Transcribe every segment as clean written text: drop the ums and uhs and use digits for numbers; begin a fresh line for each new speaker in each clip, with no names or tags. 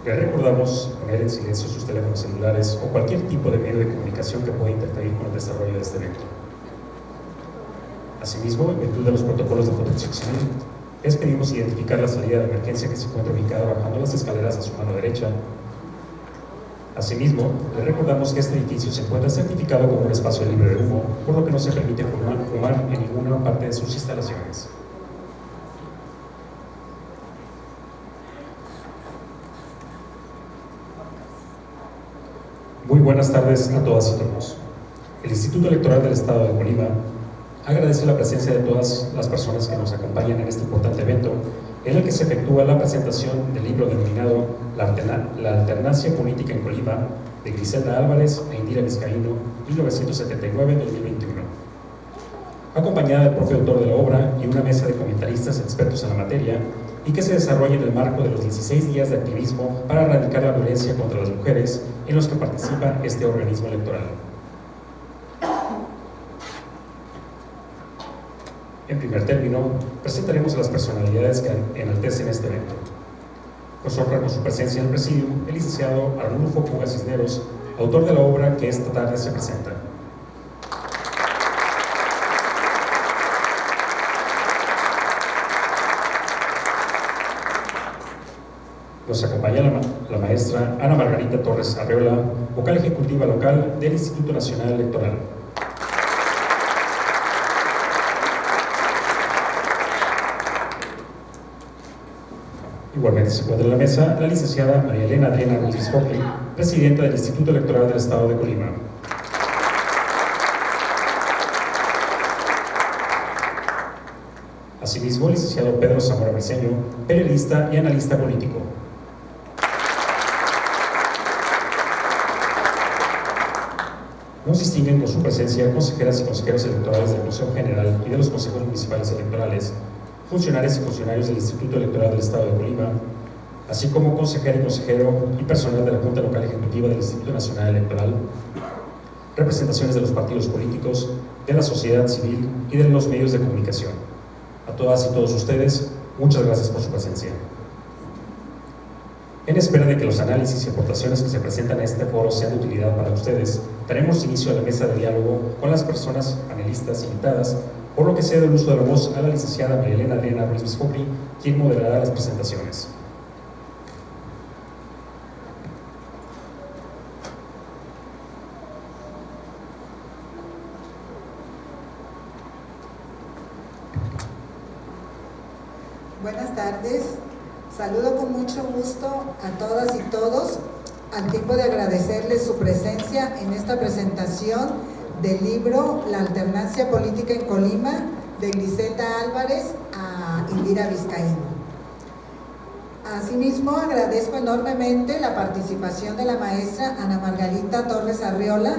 Les recordamos poner en silencio sus teléfonos celulares o cualquier tipo de medio de comunicación que pueda interferir con el desarrollo de este evento. Asimismo, en virtud de los protocolos de protección civil, les pedimos identificar la salida de emergencia que se encuentra ubicada bajando las escaleras a su mano derecha. Asimismo, les recordamos que este edificio se encuentra certificado como un espacio libre de humo, por lo que no se permite fumar en ninguna parte de sus instalaciones. Muy buenas tardes a todas y todos. El Instituto Electoral del Estado de Colima agradece la presencia de todas las personas que nos acompañan en este importante evento, en el que se efectúa la presentación del libro denominado La Alternancia Política en Colima, de Griselda Álvarez e Indira Vizcaíno, 1979-2021. Acompañada del propio autor de la obra y una mesa de comentaristas expertos en la materia, y que se desarrolla en el marco de los 16 días de activismo para erradicar la violencia contra las mujeres en los que participa este organismo electoral. En primer término, presentaremos a las personalidades que enaltecen este evento. Nos honra con su presencia en el presidium el licenciado Arnulfo Puga Cisneros, autor de la obra que esta tarde se presenta. Nos acompaña la maestra Ana Margarita Torres Arreola, vocal ejecutiva local del Instituto Nacional Electoral. Igualmente se encuentra en la mesa la licenciada María Elena Adriana Ruiz Vizcocli, presidenta del Instituto Electoral del Estado de Colima. Asimismo, el licenciado Pedro Zamora Briceño, periodista y analista político. Nos distinguen con su presencia consejeras y consejeros electorales del Consejo General y de los consejos municipales electorales, funcionarios y funcionarios del Instituto Electoral del Estado de Colima, así como consejera y consejero y personal de la Junta Local Ejecutiva del Instituto Nacional Electoral, representaciones de los partidos políticos, de la sociedad civil y de los medios de comunicación. A todas y todos ustedes, muchas gracias por su presencia. En espera de que los análisis y aportaciones que se presentan a este foro sean de utilidad para ustedes, daremos inicio a la mesa de diálogo con las personas panelistas invitadas, por lo que cedo el uso de la voz a la licenciada María Elena Adriana Ruiz Vizcocli, quien moderará las presentaciones.
Buenas tardes. Saludo con mucho gusto a todas y todos, al tiempo de agradecerles su presencia en esta presentación del libro La Alternancia Política en Colima, de Griselda Álvarez a Indira Vizcaíno. Asimismo, agradezco enormemente la participación de la maestra Ana Margarita Torres Arreola,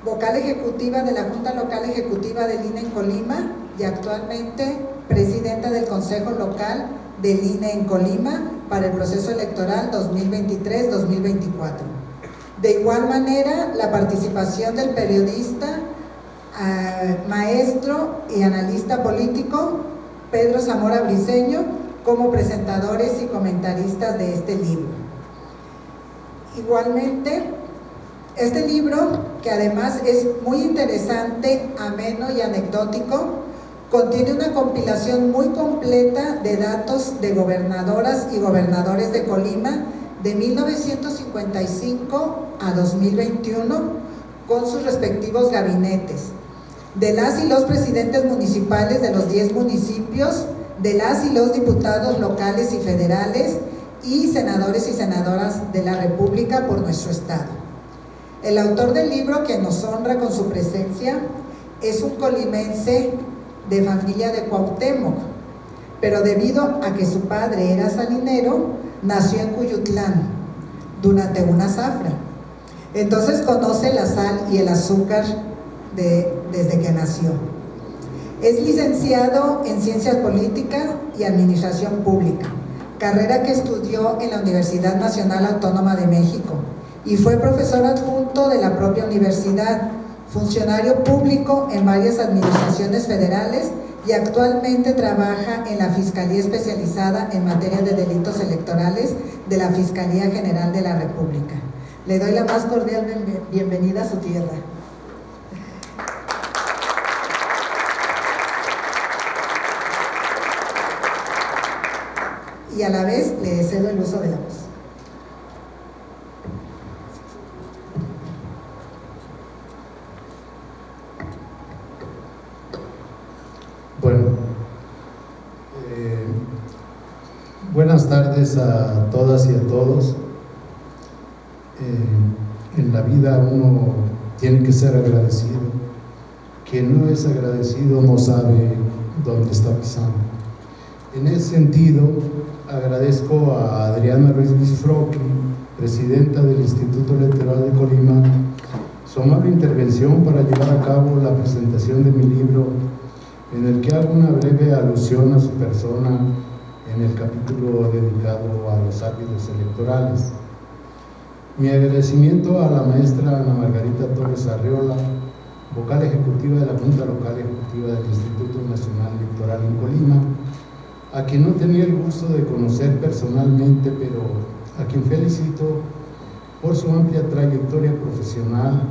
vocal ejecutiva de la Junta Local Ejecutiva del INE en Colima y actualmente presidenta del Consejo Local del INE en Colima para el proceso electoral 2023-2024. De igual manera, la participación del periodista, maestro y analista político Pedro Zamora Briceño como presentadores y comentaristas de este libro. Igualmente, este libro, que además es muy interesante, ameno y anecdótico, contiene una compilación muy completa de datos de gobernadoras y gobernadores de Colima de 1955 a 2021 con sus respectivos gabinetes, de las y los presidentes municipales de los 10 municipios, de las y los diputados locales y federales y senadores y senadoras de la República por nuestro estado. El autor del libro, que nos honra con su presencia, es un colimense de familia de Cuauhtémoc, pero debido a que su padre era salinero, nació en Cuyutlán durante una zafra. Entonces conoce la sal y el azúcar desde que nació. Es licenciado en Ciencias Políticas y Administración Pública, carrera que estudió en la Universidad Nacional Autónoma de México, y fue profesor adjunto de la propia universidad, funcionario público en varias administraciones federales y actualmente trabaja en la Fiscalía Especializada en Materia de Delitos Electorales de la Fiscalía General de la República. Le doy la más cordial bienvenida a su tierra. Y a la vez le cedo el uso de la voz.
Bueno, buenas tardes a todas y a todos. En la vida uno tiene que ser agradecido. Quien no es agradecido no sabe dónde está pisando. En ese sentido, agradezco a Adriana Ruiz Bisfroqui, presidenta del Instituto Electoral de Colima, su amable intervención para llevar a cabo la presentación de mi libro, en el que hago una breve alusión a su persona en el capítulo dedicado a los árbitros electorales. Mi agradecimiento a la maestra Ana Margarita Torres Arriola, vocal ejecutiva de la Junta Local Ejecutiva del Instituto Nacional Electoral en Colima, a quien no tenía el gusto de conocer personalmente, pero a quien felicito por su amplia trayectoria profesional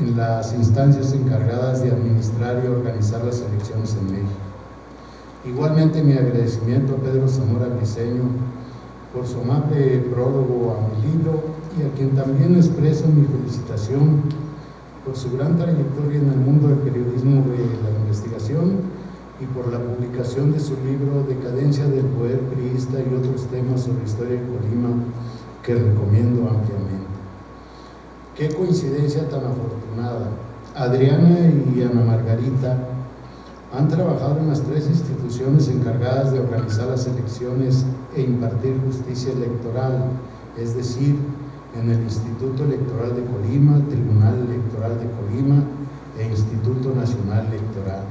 en las instancias encargadas de administrar y organizar las elecciones en México. Igualmente mi agradecimiento a Pedro Zamora Briceño por su amable prólogo a mi libro y a quien también expreso mi felicitación por su gran trayectoria en el mundo del periodismo de la investigación y por la publicación de su libro Decadencia del Poder Priista y otros temas sobre historia de Colima, que recomiendo ampliamente. Qué coincidencia tan afortunada. Adriana y Ana Margarita han trabajado en las tres instituciones encargadas de organizar las elecciones e impartir justicia electoral, es decir, en el Instituto Electoral de Colima, Tribunal Electoral de Colima e Instituto Nacional Electoral.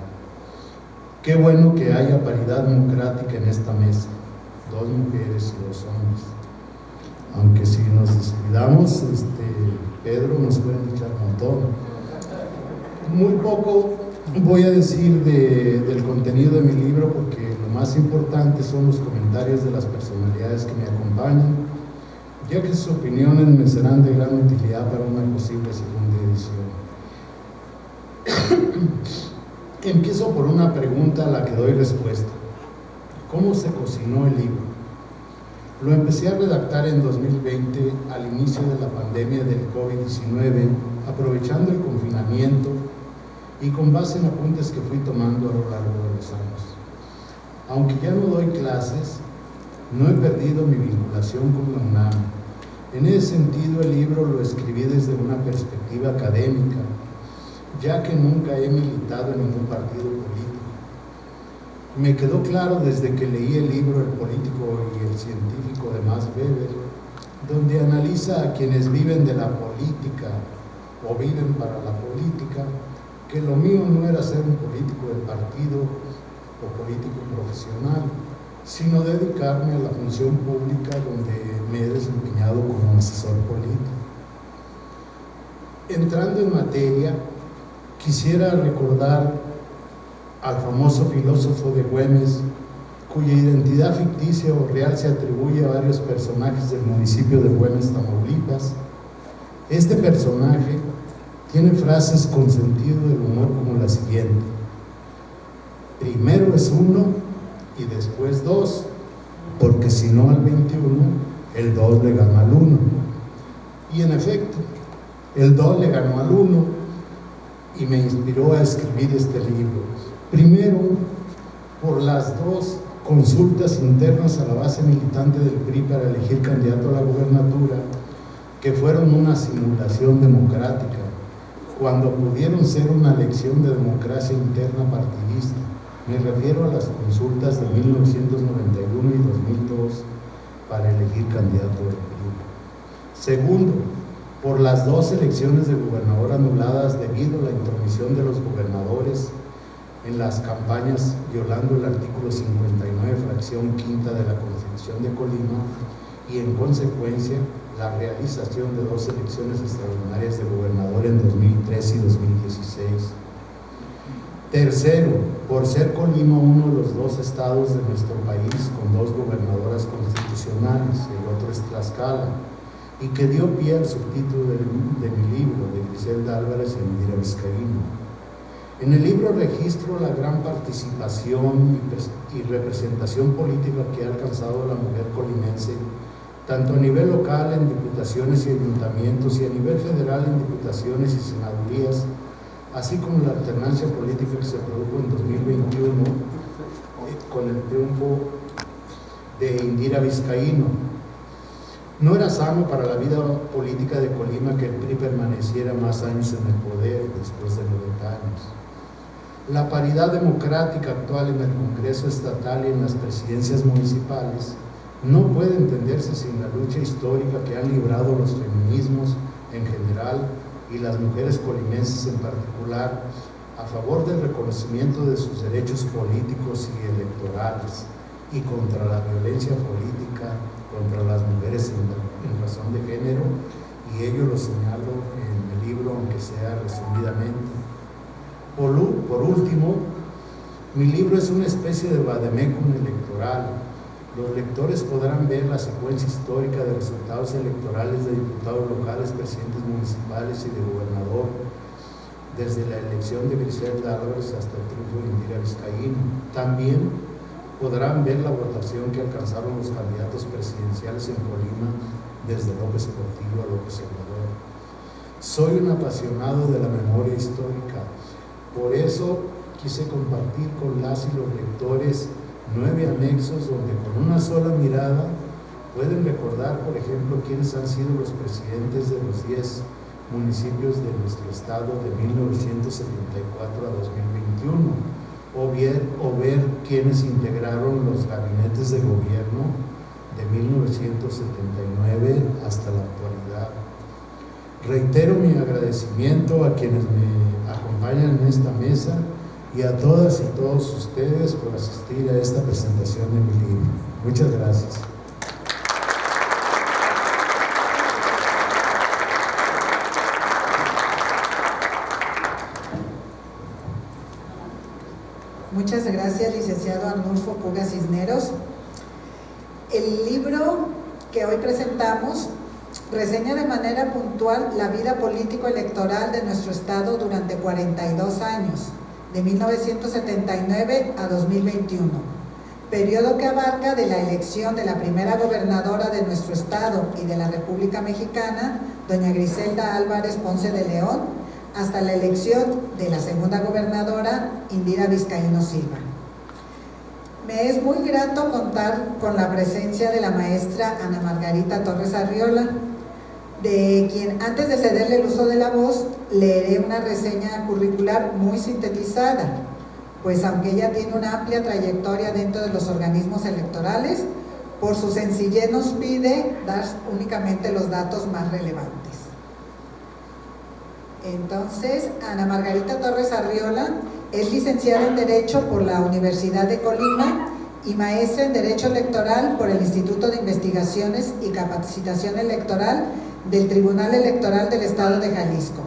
Qué bueno que haya paridad democrática en esta mesa, 2 mujeres y 2 hombres. Aunque si nos descuidamos, Pedro nos puede echar un montón. Muy poco voy a decir del contenido de mi libro, porque lo más importante son los comentarios de las personalidades que me acompañan, ya que sus opiniones me serán de gran utilidad para una posible segunda edición. Empiezo por una pregunta a la que doy respuesta. ¿Cómo se cocinó el libro? Lo empecé a redactar en 2020, al inicio de la pandemia del COVID-19, aprovechando el confinamiento y con base en apuntes que fui tomando a lo largo de los años. Aunque ya no doy clases, no he perdido mi vinculación con la UNAM. En ese sentido, el libro lo escribí desde una perspectiva académica, ya que nunca he militado en ningún partido político. Me quedó claro desde que leí el libro El político y el científico de Max Weber, donde analiza a quienes viven de la política o viven para la política, que lo mío no era ser un político del partido o político profesional, sino dedicarme a la función pública, donde me he desempeñado como asesor político. Entrando en materia, quisiera recordar al famoso filósofo de Güemes, cuya identidad ficticia o real se atribuye a varios personajes del municipio de Güemes, Tamaulipas. Este personaje tiene frases con sentido del humor como la siguiente: primero es 1 y después 2, porque si no al 21, el 2 le gana al 1. Y en efecto, el 2 le ganó al 1 y me inspiró a escribir este libro. Primero, por las 2 consultas internas a la base militante del PRI para elegir candidato a la gubernatura, que fueron una simulación democrática, cuando pudieron ser una elección de democracia interna partidista. Me refiero a las consultas de 1991 y 2002 para elegir candidato del PRI. Segundo, por las 2 elecciones de gobernador anuladas debido a la intromisión de los gobernadores en las campañas, violando el artículo 59, fracción quinta de la Constitución de Colima, y en consecuencia la realización de 2 elecciones extraordinarias de gobernador en 2013 y 2016. Tercero, por ser Colima uno de los dos estados de nuestro país con dos gobernadoras constitucionales, el otro es Tlaxcala, y que dio pie al subtítulo de mi libro, de Griselda Álvarez e Indira Vizcaíno. En el libro registro la gran participación y representación política que ha alcanzado la mujer colimense, tanto a nivel local en diputaciones y ayuntamientos y a nivel federal en diputaciones y senadurías, así como la alternancia política que se produjo en 2021 con el triunfo de Indira Vizcaíno. No era sano para la vida política de Colima que el PRI permaneciera más años en el poder, después de 90 años. La paridad democrática actual en el Congreso Estatal y en las presidencias municipales no puede entenderse sin la lucha histórica que han librado los feminismos en general y las mujeres colimenses en particular a favor del reconocimiento de sus derechos políticos y electorales y contra la violencia política contra las mujeres en razón de género, y ello lo señalo en el libro, aunque sea resumidamente. Por último, mi libro es una especie de vademecum electoral. Los lectores podrán ver la secuencia histórica de resultados electorales de diputados locales, presidentes municipales y de gobernador, desde la elección de Griselda Álvarez hasta el triunfo de Indira Vizcaíno. También podrán ver la votación que alcanzaron los candidatos presidenciales en Colima, desde López Portillo a López Obrador. Soy un apasionado de la memoria histórica, por eso quise compartir con las y los lectores 9 anexos donde con una sola mirada pueden recordar, por ejemplo, quiénes han sido los presidentes de los 10 municipios de nuestro estado de 1974 a 2021, o ver quiénes integraron los gabinetes de gobierno de 1979 hasta la actualidad. Reitero mi agradecimiento a quienes me acompañan en esta mesa y a todas y todos ustedes por asistir a esta presentación de mi libro. Muchas gracias.
Muchas gracias, licenciado Arnulfo Puga Cisneros. El libro que hoy presentamos reseña de manera puntual la vida político-electoral de nuestro estado durante 42 años, de 1979 a 2021, periodo que abarca de la elección de la primera gobernadora de nuestro estado y de la República Mexicana, doña Griselda Álvarez Ponce de León, hasta la elección de la segunda gobernadora, Indira Vizcaíno Silva. Me es muy grato contar con la presencia de la maestra Ana Margarita Torres Arriola, de quien, antes de cederle el uso de la voz, leeré una reseña curricular muy sintetizada, pues aunque ella tiene una amplia trayectoria dentro de los organismos electorales, por su sencillez nos pide dar únicamente los datos más relevantes. Entonces, Ana Margarita Torres Arriola es licenciada en Derecho por la Universidad de Colima y maestra en Derecho Electoral por el Instituto de Investigaciones y Capacitación Electoral del Tribunal Electoral del Estado de Jalisco.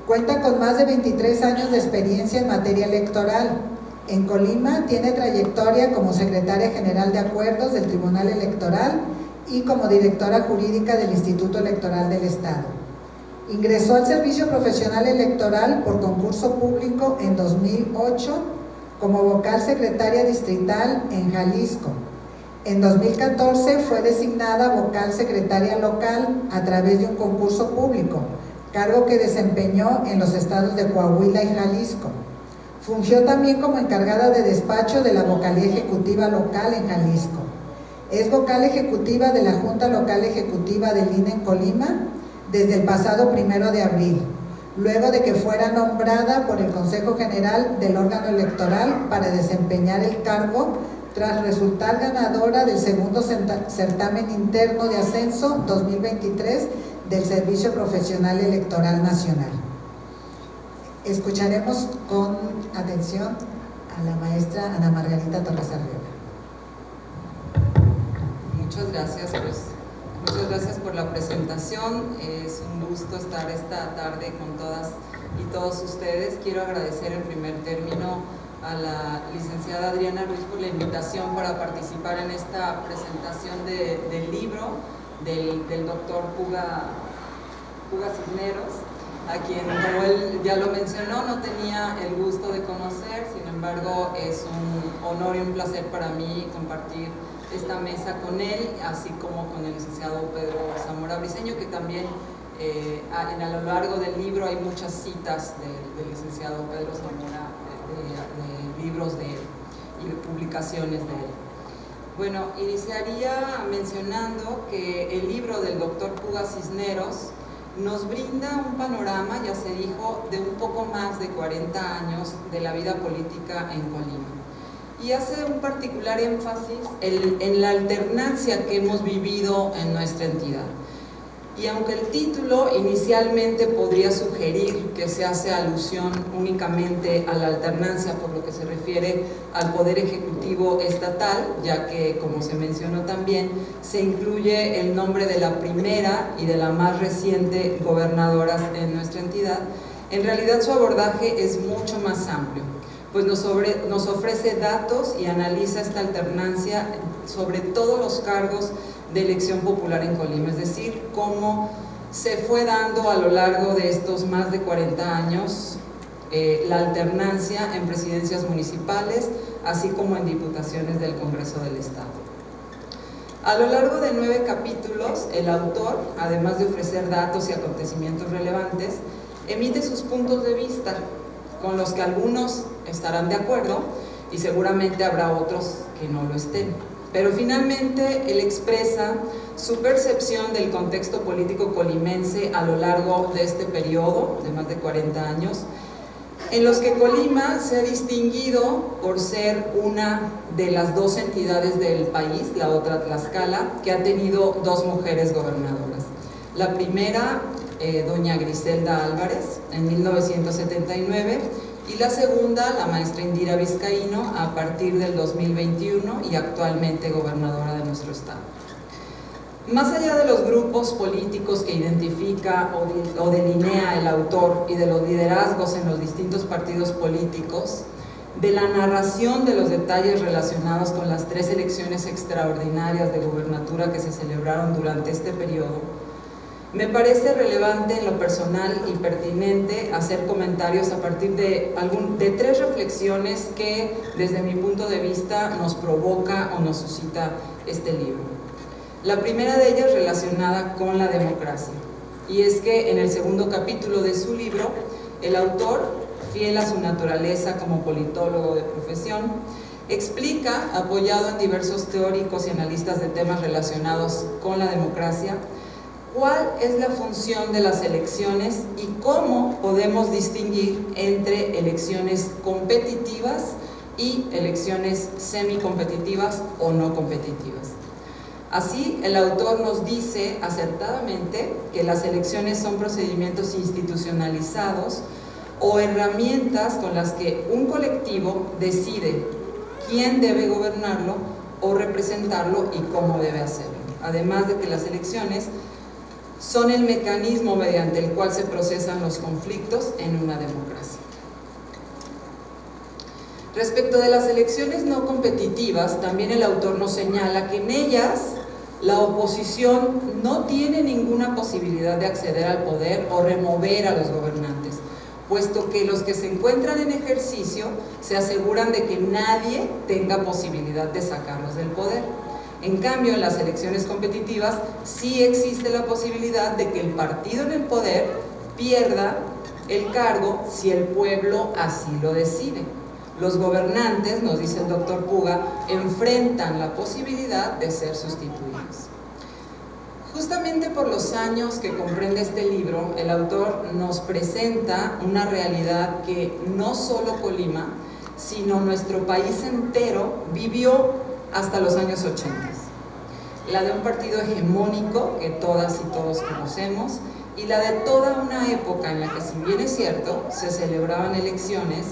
Cuenta con más de 23 años de experiencia en materia electoral. En Colima tiene trayectoria como secretaria general de acuerdos del Tribunal Electoral y como directora jurídica del Instituto Electoral del Estado. Ingresó al Servicio Profesional Electoral por concurso público en 2008 como vocal secretaria distrital en Jalisco. En 2014 fue designada vocal secretaria local a través de un concurso público, cargo que desempeñó en los estados de Coahuila y Jalisco. Fungió también como encargada de despacho de la vocalía ejecutiva local en Jalisco. Es vocal ejecutiva de la Junta Local Ejecutiva del INE en Colima desde el pasado 1 de abril, luego de que fuera nombrada por el Consejo General del órgano electoral para desempeñar el cargo tras resultar ganadora del segundo certamen interno de ascenso 2023 del Servicio Profesional Electoral Nacional. Escucharemos con atención a la maestra Ana Margarita Torres Arriola.
Muchas gracias, muchas gracias por la presentación. Es un gusto estar esta tarde con todas y todos ustedes. Quiero agradecer en primer término a la licenciada Adriana Ruiz por la invitación para participar en esta presentación del libro del doctor Puga Cisneros, a quien, como él ya lo mencionó, no tenía el gusto de conocer. Sin embargo, es un honor y un placer para mí compartir esta mesa con él, así como con el licenciado Pedro Zamora Briceño, que también a lo largo del libro hay muchas citas del licenciado Pedro Zamora, de libros de él y de publicaciones de él. Bueno, iniciaría mencionando que el libro del doctor Puga Cisneros nos brinda un panorama, ya se dijo, de un poco más de 40 años de la vida política en Colima. Y hace un particular énfasis en la alternancia que hemos vivido en nuestra entidad. Y aunque el título inicialmente podría sugerir que se hace alusión únicamente a la alternancia por lo que se refiere al Poder Ejecutivo Estatal, ya que, como se mencionó también, se incluye el nombre de la primera y de la más reciente gobernadoras en nuestra entidad, en realidad su abordaje es mucho más amplio, pues nos ofrece datos y analiza esta alternancia sobre todos los cargos de elección popular en Colima, es decir, cómo se fue dando a lo largo de estos más de 40 años la alternancia en presidencias municipales, así como en diputaciones del Congreso del Estado. A lo largo de 9 capítulos, el autor, además de ofrecer datos y acontecimientos relevantes, emite sus puntos de vista, con los que algunos estarán de acuerdo y seguramente habrá otros que no lo estén. Pero finalmente él expresa su percepción del contexto político colimense a lo largo de este periodo de más de 40 años, en los que Colima se ha distinguido por ser una de las 2 entidades del país, la otra Tlaxcala, que ha tenido 2 mujeres gobernadoras. La primera, doña Griselda Álvarez, en 1979, y la segunda, la maestra Indira Vizcaíno, a partir del 2021 y actualmente gobernadora de nuestro estado. Más allá de los grupos políticos que identifica o delinea el autor y de los liderazgos en los distintos partidos políticos, de la narración de los detalles relacionados con las 3 elecciones extraordinarias de gobernatura que se celebraron durante este periodo, me parece relevante en lo personal y pertinente hacer comentarios a partir de 3 reflexiones que, desde mi punto de vista, nos provoca o nos suscita este libro. La primera de ellas relacionada con la democracia, y es que en el segundo capítulo de su libro, el autor, fiel a su naturaleza como politólogo de profesión, explica, apoyado en diversos teóricos y analistas de temas relacionados con la democracia, cuál es la función de las elecciones y cómo podemos distinguir entre elecciones competitivas y elecciones semicompetitivas o no competitivas. Así, el autor nos dice acertadamente que las elecciones son procedimientos institucionalizados o herramientas con las que un colectivo decide quién debe gobernarlo o representarlo y cómo debe hacerlo. Además de que las elecciones son el mecanismo mediante el cual se procesan los conflictos en una democracia. Respecto de las elecciones no competitivas, también el autor nos señala que en ellas la oposición no tiene ninguna posibilidad de acceder al poder o remover a los gobernantes, puesto que los que se encuentran en ejercicio se aseguran de que nadie tenga posibilidad de sacarlos del poder. En cambio, en las elecciones competitivas sí existe la posibilidad de que el partido en el poder pierda el cargo si el pueblo así lo decide. Los gobernantes, nos dice el doctor Puga, enfrentan la posibilidad de ser sustituidos. Justamente por los años que comprende este libro, el autor nos presenta una realidad que no solo Colima, sino nuestro país entero vivió hasta los años 80. La de un partido hegemónico que todas y todos conocemos, y la de toda una época en la que, si bien es cierto, se celebraban elecciones,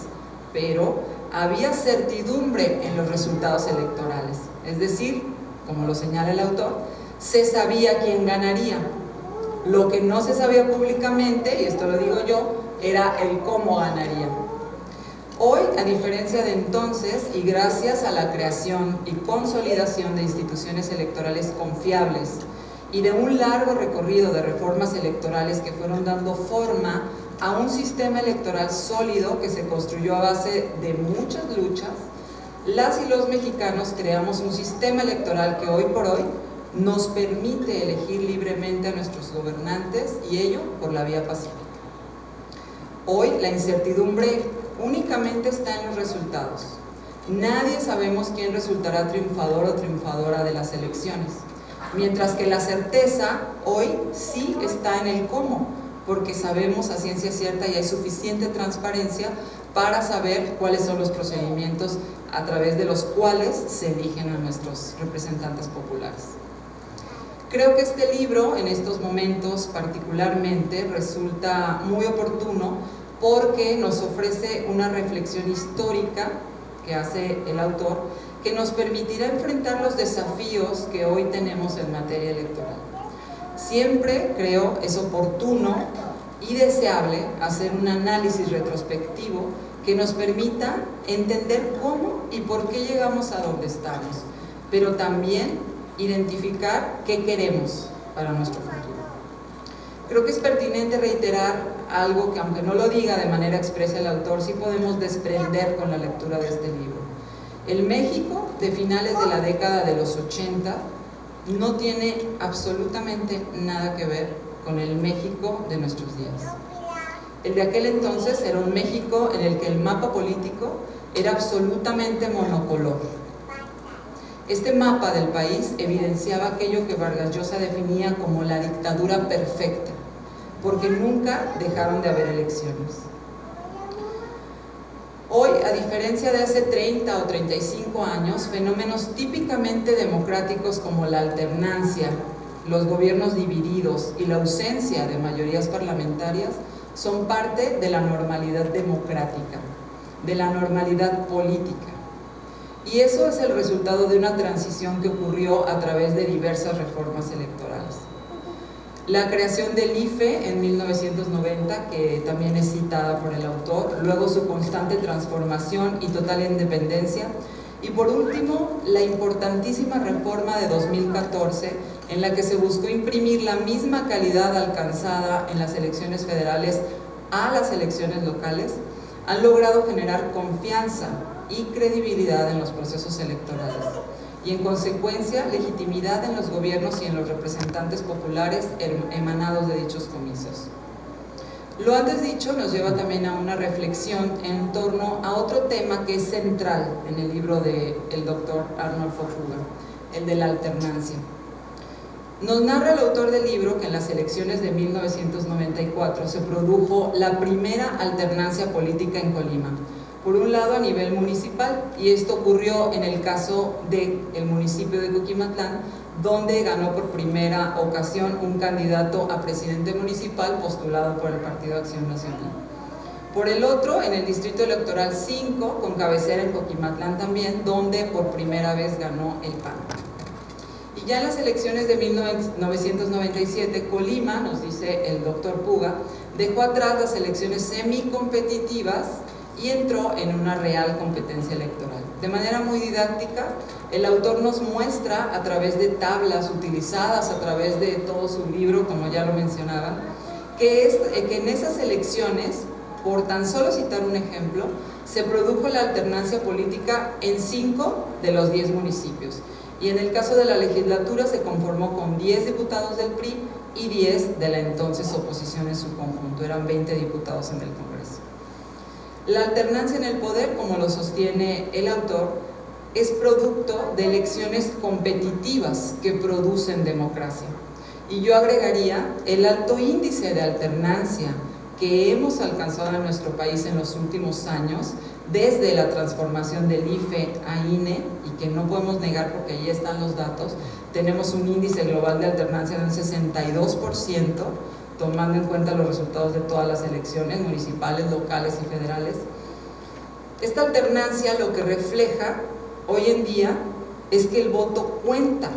pero había certidumbre en los resultados electorales. Es decir, como lo señala el autor, se sabía quién ganaría. Lo que no se sabía públicamente, y esto lo digo yo, era el cómo ganaría. Hoy, a diferencia de entonces, y gracias a la creación y consolidación de instituciones electorales confiables y de un largo recorrido de reformas electorales que fueron dando forma a un sistema electoral sólido que se construyó a base de muchas luchas, las y los mexicanos creamos un sistema electoral que hoy por hoy nos permite elegir libremente a nuestros gobernantes, y ello por la vía pacífica. Hoy la incertidumbre únicamente está en los resultados. Nadie sabemos quién resultará triunfador o triunfadora de las elecciones, mientras que la certeza hoy sí está en el cómo, porque sabemos a ciencia cierta y hay suficiente transparencia para saber cuáles son los procedimientos a través de los cuales se eligen a nuestros representantes populares. Creo que este libro, en estos momentos particularmente, resulta muy oportuno porque nos ofrece una reflexión histórica que hace el autor, que nos permitirá enfrentar los desafíos que hoy tenemos en materia electoral. Siempre, creo, es oportuno y deseable hacer un análisis retrospectivo que nos permita entender cómo y por qué llegamos a donde estamos, pero también identificar qué queremos para nuestro futuro. Creo que es pertinente reiterar algo que, aunque no lo diga de manera expresa el autor, sí podemos desprender con la lectura de este libro. El México de finales de la década de los 80 no tiene absolutamente nada que ver con el México de nuestros días. El de aquel entonces era un México en el que el mapa político era absolutamente monocolor. Este mapa del país evidenciaba aquello que Vargas Llosa definía como la dictadura perfecta, porque nunca dejaron de haber elecciones. Hoy, a diferencia de hace 30 o 35 años, fenómenos típicamente democráticos como la alternancia, los gobiernos divididos y la ausencia de mayorías parlamentarias son parte de la normalidad democrática, de la normalidad política. Y eso es el resultado de una transición que ocurrió a través de diversas reformas electorales. La creación del IFE en 1990, que también es citada por el autor, luego su constante transformación y total independencia, y por último, la importantísima reforma de 2014, en la que se buscó imprimir la misma calidad alcanzada en las elecciones federales a las elecciones locales, han logrado generar confianza y credibilidad en los procesos electorales y, en consecuencia, legitimidad en los gobiernos y en los representantes populares emanados de dichos comicios. Lo antes dicho nos lleva también a una reflexión en torno a otro tema que es central en el libro del doctor Arnolfo Puga, el de la alternancia. Nos narra el autor del libro que en las elecciones de 1994 se produjo la primera alternancia política en Colima, por un lado a nivel municipal, y esto ocurrió en el caso del municipio de Coquimatlán, donde ganó por primera ocasión un candidato a presidente municipal postulado por el Partido Acción Nacional. Por el otro, en el Distrito Electoral 5, con cabecera en Coquimatlán también, donde por primera vez ganó el PAN. Y ya en las elecciones de 1997, Colima, nos dice el doctor Puga, dejó atrás las elecciones semicompetitivas y entró en una real competencia electoral. De manera muy didáctica, el autor nos muestra a través de tablas utilizadas a través de todo su libro, como ya lo mencionaba, que en esas elecciones, por tan solo citar un ejemplo, se produjo la alternancia política en 5 de los 10 municipios. Y en el caso de la legislatura se conformó con 10 diputados del PRI y 10 de la entonces oposición en su conjunto. Eran 20 diputados en el Congreso. La alternancia en el poder, como lo sostiene el autor, es producto de elecciones competitivas que producen democracia. Y yo agregaría el alto índice de alternancia que hemos alcanzado en nuestro país en los últimos años, desde la transformación del IFE a INE, y que no podemos negar porque ahí están los datos. Tenemos un índice global de alternancia del 62%, tomando en cuenta los resultados de todas las elecciones municipales, locales y federales. Esta alternancia lo que refleja hoy en día es que el voto cuenta,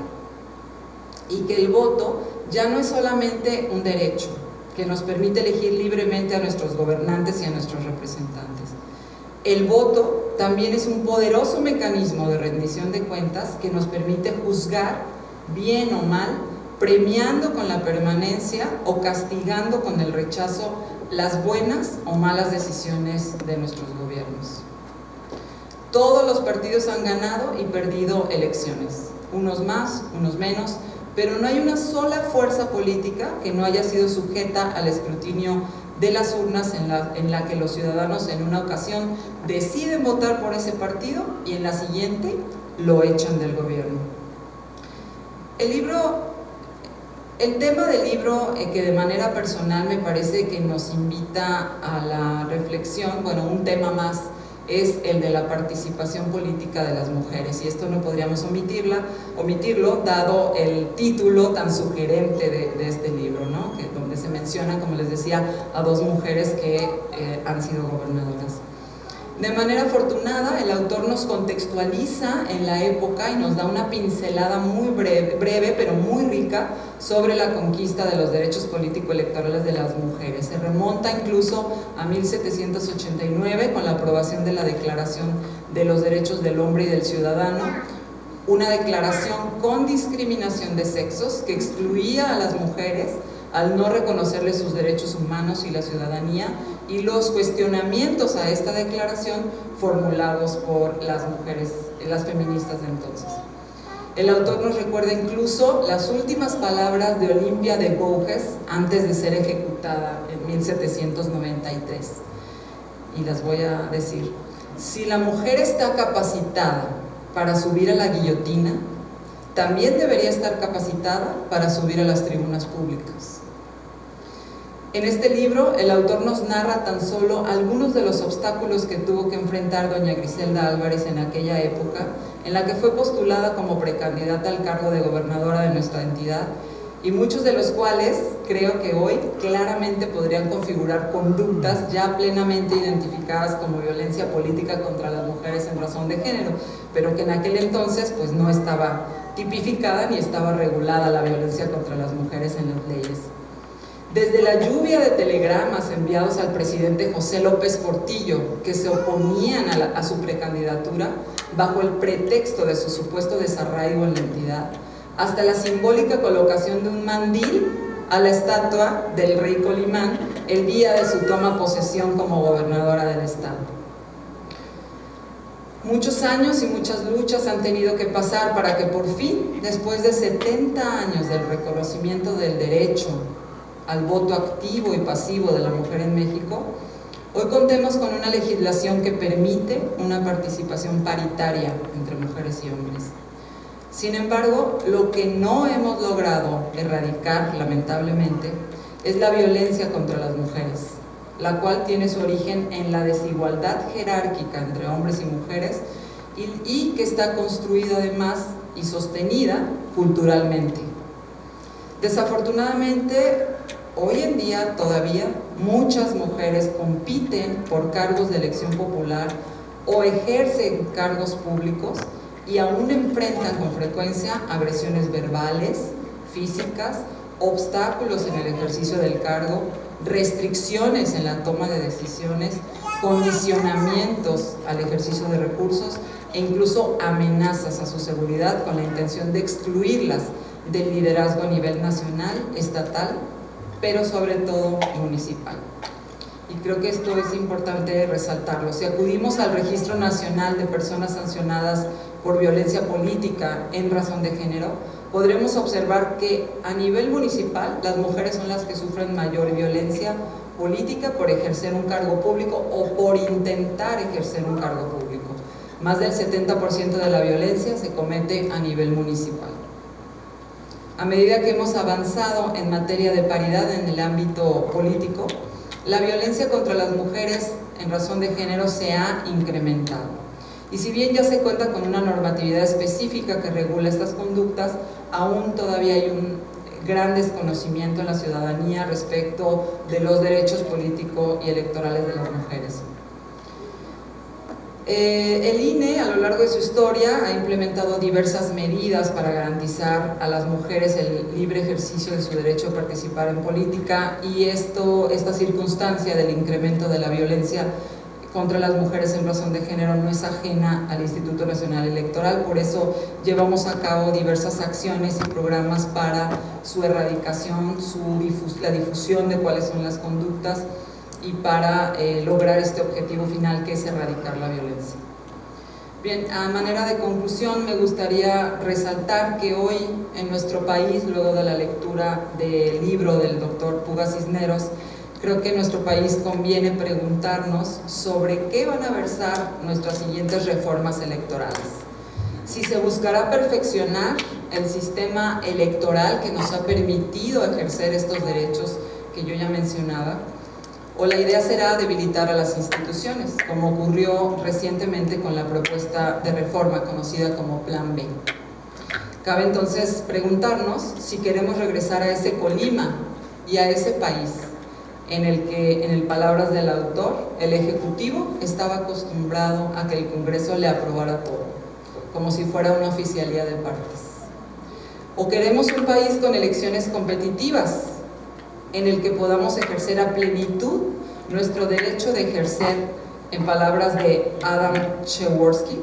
y que el voto ya no es solamente un derecho que nos permite elegir libremente a nuestros gobernantes y a nuestros representantes. El voto también es un poderoso mecanismo de rendición de cuentas que nos permite juzgar bien o mal, premiando con la permanencia o castigando con el rechazo las buenas o malas decisiones de nuestros gobiernos. Todos los partidos han ganado y perdido elecciones, unos más, unos menos, pero no hay una sola fuerza política que no haya sido sujeta al escrutinio de las urnas en la que los ciudadanos en una ocasión deciden votar por ese partido y en la siguiente lo echan del gobierno. El tema del libro que de manera personal me parece que nos invita a la reflexión, bueno, un tema más es el de la participación política de las mujeres, y esto no podríamos omitirlo dado el título tan sugerente de este libro, ¿no? Donde se menciona, como les decía, a dos mujeres que han sido gobernadoras. De manera afortunada, el autor nos contextualiza en la época y nos da una pincelada muy breve pero muy rica sobre la conquista de los derechos político-electorales de las mujeres. Se remonta incluso a 1789 con la aprobación de la Declaración de los Derechos del Hombre y del Ciudadano, una declaración con discriminación de sexos que excluía a las mujeres al no reconocerles sus derechos humanos y la ciudadanía, y los cuestionamientos a esta declaración formulados por las mujeres, las feministas de entonces. El autor nos recuerda incluso las últimas palabras de Olimpia de Gouges antes de ser ejecutada en 1793, y las voy a decir. Si la mujer está capacitada para subir a la guillotina, también debería estar capacitada para subir a las tribunas públicas. En este libro, el autor nos narra tan solo algunos de los obstáculos que tuvo que enfrentar doña Griselda Álvarez en aquella época, en la que fue postulada como precandidata al cargo de gobernadora de nuestra entidad, y muchos de los cuales creo que hoy claramente podrían configurar conductas ya plenamente identificadas como violencia política contra las mujeres en razón de género, pero que en aquel entonces pues no estaba tipificada ni estaba regulada la violencia contra las mujeres en las leyes. Desde la lluvia de telegramas enviados al presidente José López Portillo, que se oponían a su precandidatura bajo el pretexto de su supuesto desarraigo en la entidad, hasta la simbólica colocación de un mandil a la estatua del rey Colimán el día de su toma posesión como gobernadora del estado. Muchos años y muchas luchas han tenido que pasar para que por fin, después de 70 años del reconocimiento del derecho al voto activo y pasivo de la mujer en México, hoy contemos con una legislación que permite una participación paritaria entre mujeres y hombres. Sin embargo, lo que no hemos logrado erradicar, lamentablemente, es la violencia contra las mujeres, la cual tiene su origen en la desigualdad jerárquica entre hombres y mujeres y que está construida además y sostenida culturalmente. Desafortunadamente, hoy en día todavía muchas mujeres compiten por cargos de elección popular o ejercen cargos públicos y aún enfrentan con frecuencia agresiones verbales, físicas, obstáculos en el ejercicio del cargo, restricciones en la toma de decisiones, condicionamientos al ejercicio de recursos e incluso amenazas a su seguridad con la intención de excluirlas del liderazgo a nivel nacional, estatal, pero sobre todo municipal. Y creo que esto es importante resaltarlo. Si acudimos al Registro Nacional de Personas Sancionadas por Violencia Política en razón de género, podremos observar que a nivel municipal las mujeres son las que sufren mayor violencia política por ejercer un cargo público o por intentar ejercer un cargo público. Más del 70% de la violencia se comete a nivel municipal. A medida que hemos avanzado en materia de paridad en el ámbito político, la violencia contra las mujeres en razón de género se ha incrementado. Y si bien ya se cuenta con una normatividad específica que regula estas conductas, aún todavía hay un gran desconocimiento en la ciudadanía respecto de los derechos políticos y electorales de las mujeres. El INE, a lo largo de su historia, ha implementado diversas medidas para garantizar a las mujeres el libre ejercicio de su derecho a participar en política, y esta circunstancia del incremento de la violencia contra las mujeres en razón de género no es ajena al Instituto Nacional Electoral, por eso llevamos a cabo diversas acciones y programas para su erradicación, la difusión de cuáles son las conductas y para lograr este objetivo final, que es erradicar la violencia. Bien, a manera de conclusión me gustaría resaltar que hoy en nuestro país, luego de la lectura del libro del doctor Puga Cisneros, creo que en nuestro país conviene preguntarnos sobre qué van a versar nuestras siguientes reformas electorales. Si se buscará perfeccionar el sistema electoral que nos ha permitido ejercer estos derechos que yo ya mencionaba, o la idea será debilitar a las instituciones, como ocurrió recientemente con la propuesta de reforma conocida como Plan B. Cabe entonces preguntarnos si queremos regresar a ese Colima y a ese país en el que, en palabras del autor, el Ejecutivo estaba acostumbrado a que el Congreso le aprobara todo, como si fuera una oficialía de partes. O queremos un país con elecciones competitivas, en el que podamos ejercer a plenitud nuestro derecho de ejercer, en palabras de Adam Przeworski,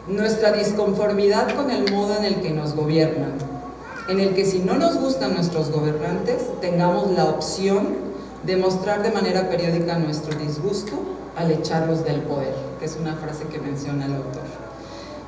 nuestra disconformidad con el modo en el que nos gobiernan, en el que si no nos gustan nuestros gobernantes, tengamos la opción de mostrar de manera periódica nuestro disgusto al echarlos del poder, que es una frase que menciona el autor.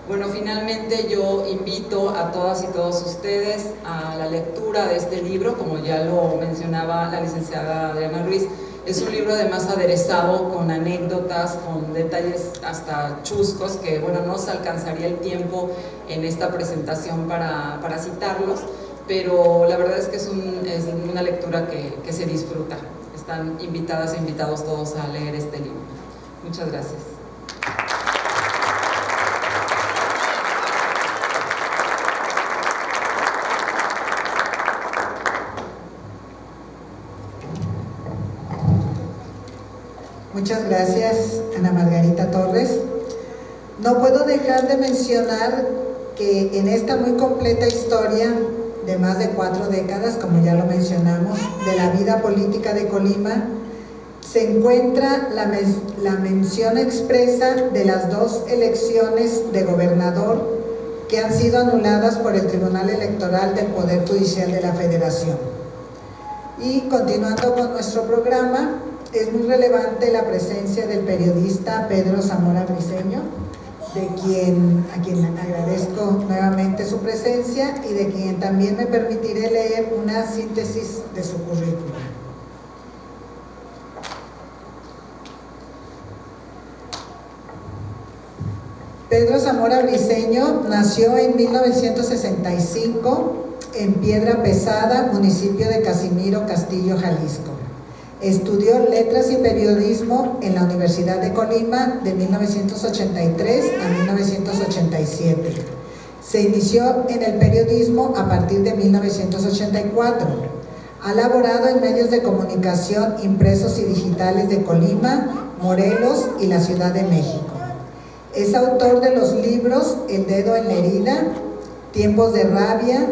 Bueno, finalmente yo invito a todas y todos ustedes a la lectura de este libro, como ya lo mencionaba la licenciada Adriana Ruiz. Es un libro además aderezado con anécdotas, con detalles hasta chuscos, que bueno, no se alcanzaría el tiempo en esta presentación para citarlos, pero la verdad es que es una lectura que se disfruta. Están invitadas e invitados todos a leer este libro. Muchas gracias.
Muchas gracias, Ana Margarita Torres. No puedo dejar de mencionar que en esta muy completa historia de más de 4 décadas, como ya lo mencionamos, de la vida política de Colima, se encuentra la mención expresa de las 2 elecciones de gobernador que han sido anuladas por el Tribunal Electoral del Poder Judicial de la Federación. Y continuando con nuestro programa, es muy relevante la presencia del periodista Pedro Zamora Briceño, a quien agradezco nuevamente su presencia y de quien también me permitiré leer una síntesis de su currículum. Pedro Zamora Briceño nació en 1965 en Piedra Pesada, municipio de Casimiro, Castillo, Jalisco. Estudió Letras y Periodismo en la Universidad de Colima de 1983 a 1987. Se inició en el periodismo a partir de 1984. Ha laborado en medios de comunicación impresos y digitales de Colima, Morelos y la Ciudad de México. Es autor de los libros El dedo en la herida, Tiempos de rabia,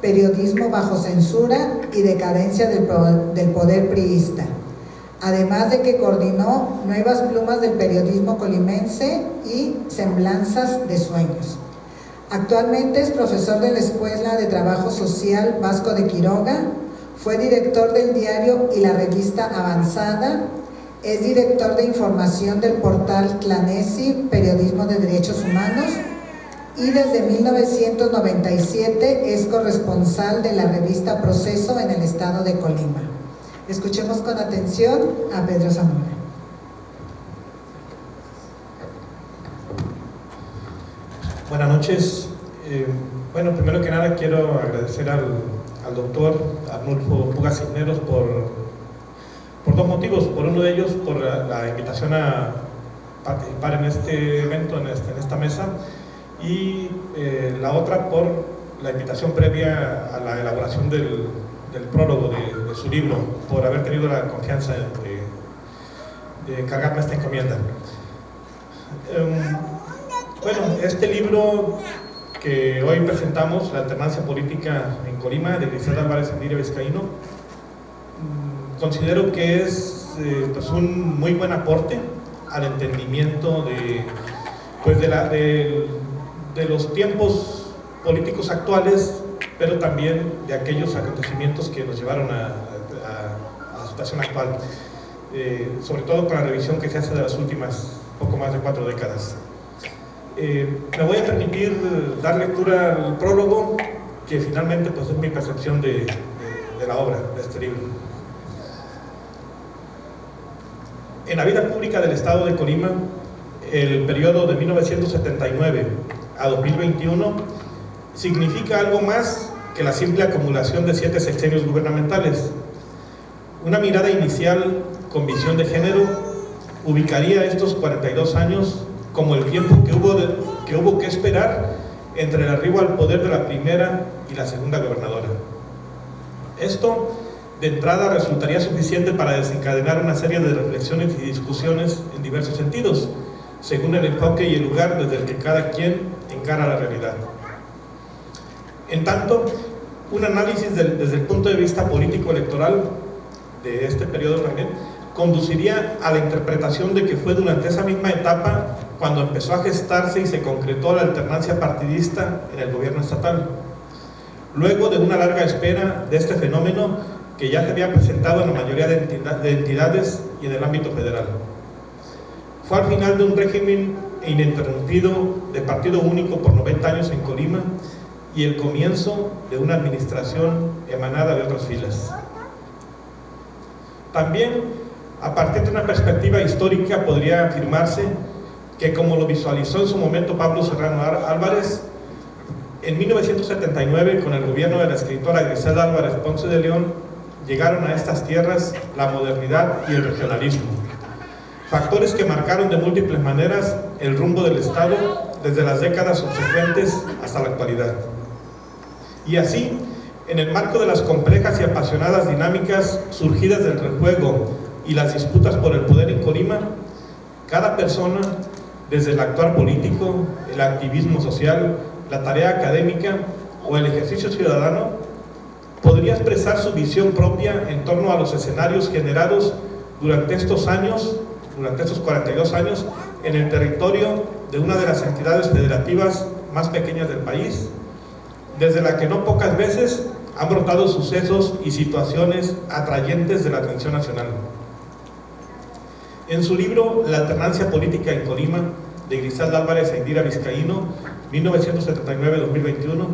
Periodismo bajo censura y Decadencia del poder priista, además de que coordinó Nuevas plumas del periodismo colimense y Semblanzas de sueños. Actualmente es profesor de la Escuela de Trabajo Social Vasco de Quiroga, fue director del diario y la revista Avanzada, es director de información del portal Clanesi, Periodismo de Derechos Humanos, y desde 1997 es corresponsal de la revista Proceso en el estado de Colima. Escuchemos con atención a Pedro Zamora.
Buenas noches. Bueno, primero que nada quiero agradecer al doctor Arnulfo Puga Cisneros por 2 motivos. Por uno de ellos, por la invitación a participar en este evento, en esta mesa, y la otra por la invitación previa a la elaboración del prólogo de su libro, por haber tenido la confianza de cargarme esta encomienda. Bueno, este libro que hoy presentamos, La alternancia política en Colima, de Griselda Álvarez Endiria Vizcaíno, considero que es pues un muy buen aporte al entendimiento de los tiempos políticos actuales, pero también de aquellos acontecimientos que nos llevaron a la situación actual, sobre todo con la revisión que se hace de las últimas poco más de 4 décadas. Me voy a permitir dar lectura al prólogo, que finalmente pues, es mi percepción de la obra, de este libro. En la vida pública del Estado de Colima, el periodo de 1979 a 2021 significa algo más que la simple acumulación de 7 sexenios gubernamentales. Una mirada inicial con visión de género ubicaría estos 42 años como el tiempo que hubo que esperar entre el arribo al poder de la primera y la segunda gobernadora. Esto, de entrada, resultaría suficiente para desencadenar una serie de reflexiones y discusiones en diversos sentidos, según el enfoque y el lugar desde el que cada quien encara la realidad. En tanto, un análisis desde el punto de vista político-electoral de este periodo también conduciría a la interpretación de que fue durante esa misma etapa cuando empezó a gestarse y se concretó la alternancia partidista en el gobierno estatal, luego de una larga espera de este fenómeno que ya se había presentado en la mayoría de entidades y en el ámbito federal. Fue al final de un régimen ininterrumpido de partido único por 90 años en Colima y el comienzo de una administración emanada de otras filas. También, a partir de una perspectiva histórica, podría afirmarse que, como lo visualizó en su momento Pablo Serrano Álvarez, en 1979, con el gobierno de la escritora Griselda Álvarez Ponce de León, llegaron a estas tierras la modernidad y el regionalismo, factores que marcaron de múltiples maneras el rumbo del Estado desde las décadas subsecuentes hasta la actualidad. Y así, en el marco de las complejas y apasionadas dinámicas surgidas del rejuego y las disputas por el poder en Colima, cada persona, desde el actuar político, el activismo social, la tarea académica o el ejercicio ciudadano, podría expresar su visión propia en torno a los escenarios generados durante estos 42 años, en el territorio de una de las entidades federativas más pequeñas del país, desde la que no pocas veces han brotado sucesos y situaciones atrayentes de la atención nacional. En su libro La alternancia política en Colima, de Griselda Álvarez e Indira Vizcaíno, 1979-2021,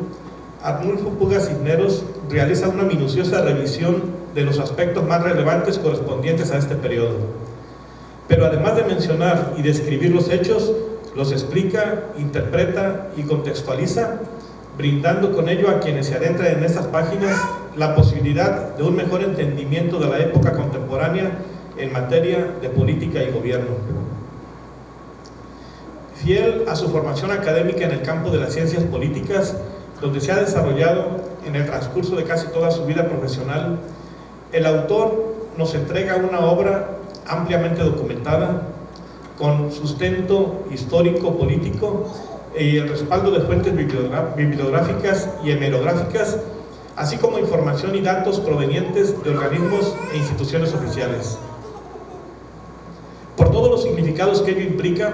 Arnulfo Puga Cisneros realiza una minuciosa revisión de los aspectos más relevantes correspondientes a este periodo. Pero además de mencionar y describir los hechos, los explica, interpreta y contextualiza, brindando con ello a quienes se adentran en estas páginas la posibilidad de un mejor entendimiento de la época contemporánea en materia de política y gobierno. Fiel a su formación académica en el campo de las ciencias políticas, donde se ha desarrollado en el transcurso de casi toda su vida profesional, el autor nos entrega una obra ampliamente documentada, con sustento histórico-político y el respaldo de fuentes bibliográficas y hemerográficas, así como información y datos provenientes de organismos e instituciones oficiales. Por todos los significados que ello implica,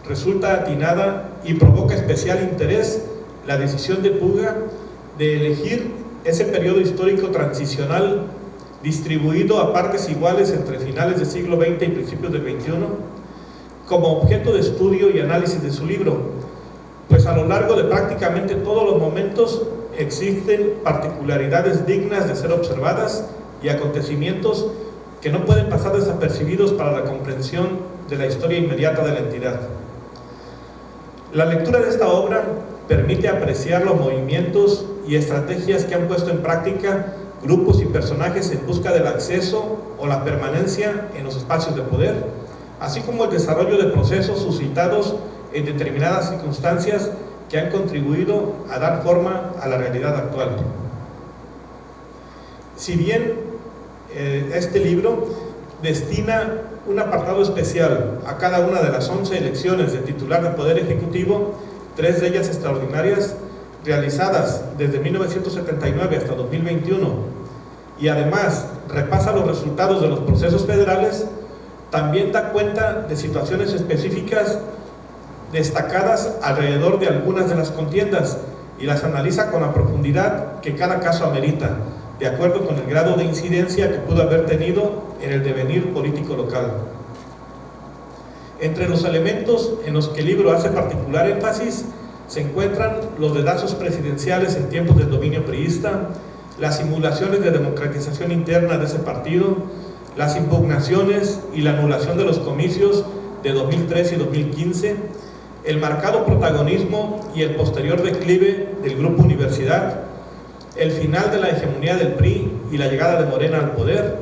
resulta atinada y provoca especial interés la decisión de Puga de elegir ese periodo histórico transicional distribuido a partes iguales entre finales del siglo XX y principios del XXI como objeto de estudio y análisis de su libro, pues a lo largo de prácticamente todos los momentos existen particularidades dignas de ser observadas y acontecimientos que no pueden pasar desapercibidos para la comprensión de la historia inmediata de la entidad. La lectura de esta obra permite apreciar los movimientos y estrategias que han puesto en práctica grupos y personajes en busca del acceso o la permanencia en los espacios de poder, así como el desarrollo de procesos suscitados en determinadas circunstancias que han contribuido a dar forma a la realidad actual. Si bien este libro destina un apartado especial a cada una de las 11 elecciones de titular del Poder Ejecutivo, 3 de ellas extraordinarias, realizadas desde 1979 hasta 2021, y además repasa los resultados de los procesos federales, también da cuenta de situaciones específicas destacadas alrededor de algunas de las contiendas y las analiza con la profundidad que cada caso amerita, de acuerdo con el grado de incidencia que pudo haber tenido en el devenir político local. Entre los elementos en los que el libro hace particular énfasis se encuentran los dedazos presidenciales en tiempos del dominio priista, las simulaciones de democratización interna de ese partido, las impugnaciones y la anulación de los comicios de 2003 y 2015, el marcado protagonismo y el posterior declive del Grupo Universidad, el final de la hegemonía del PRI y la llegada de Morena al poder,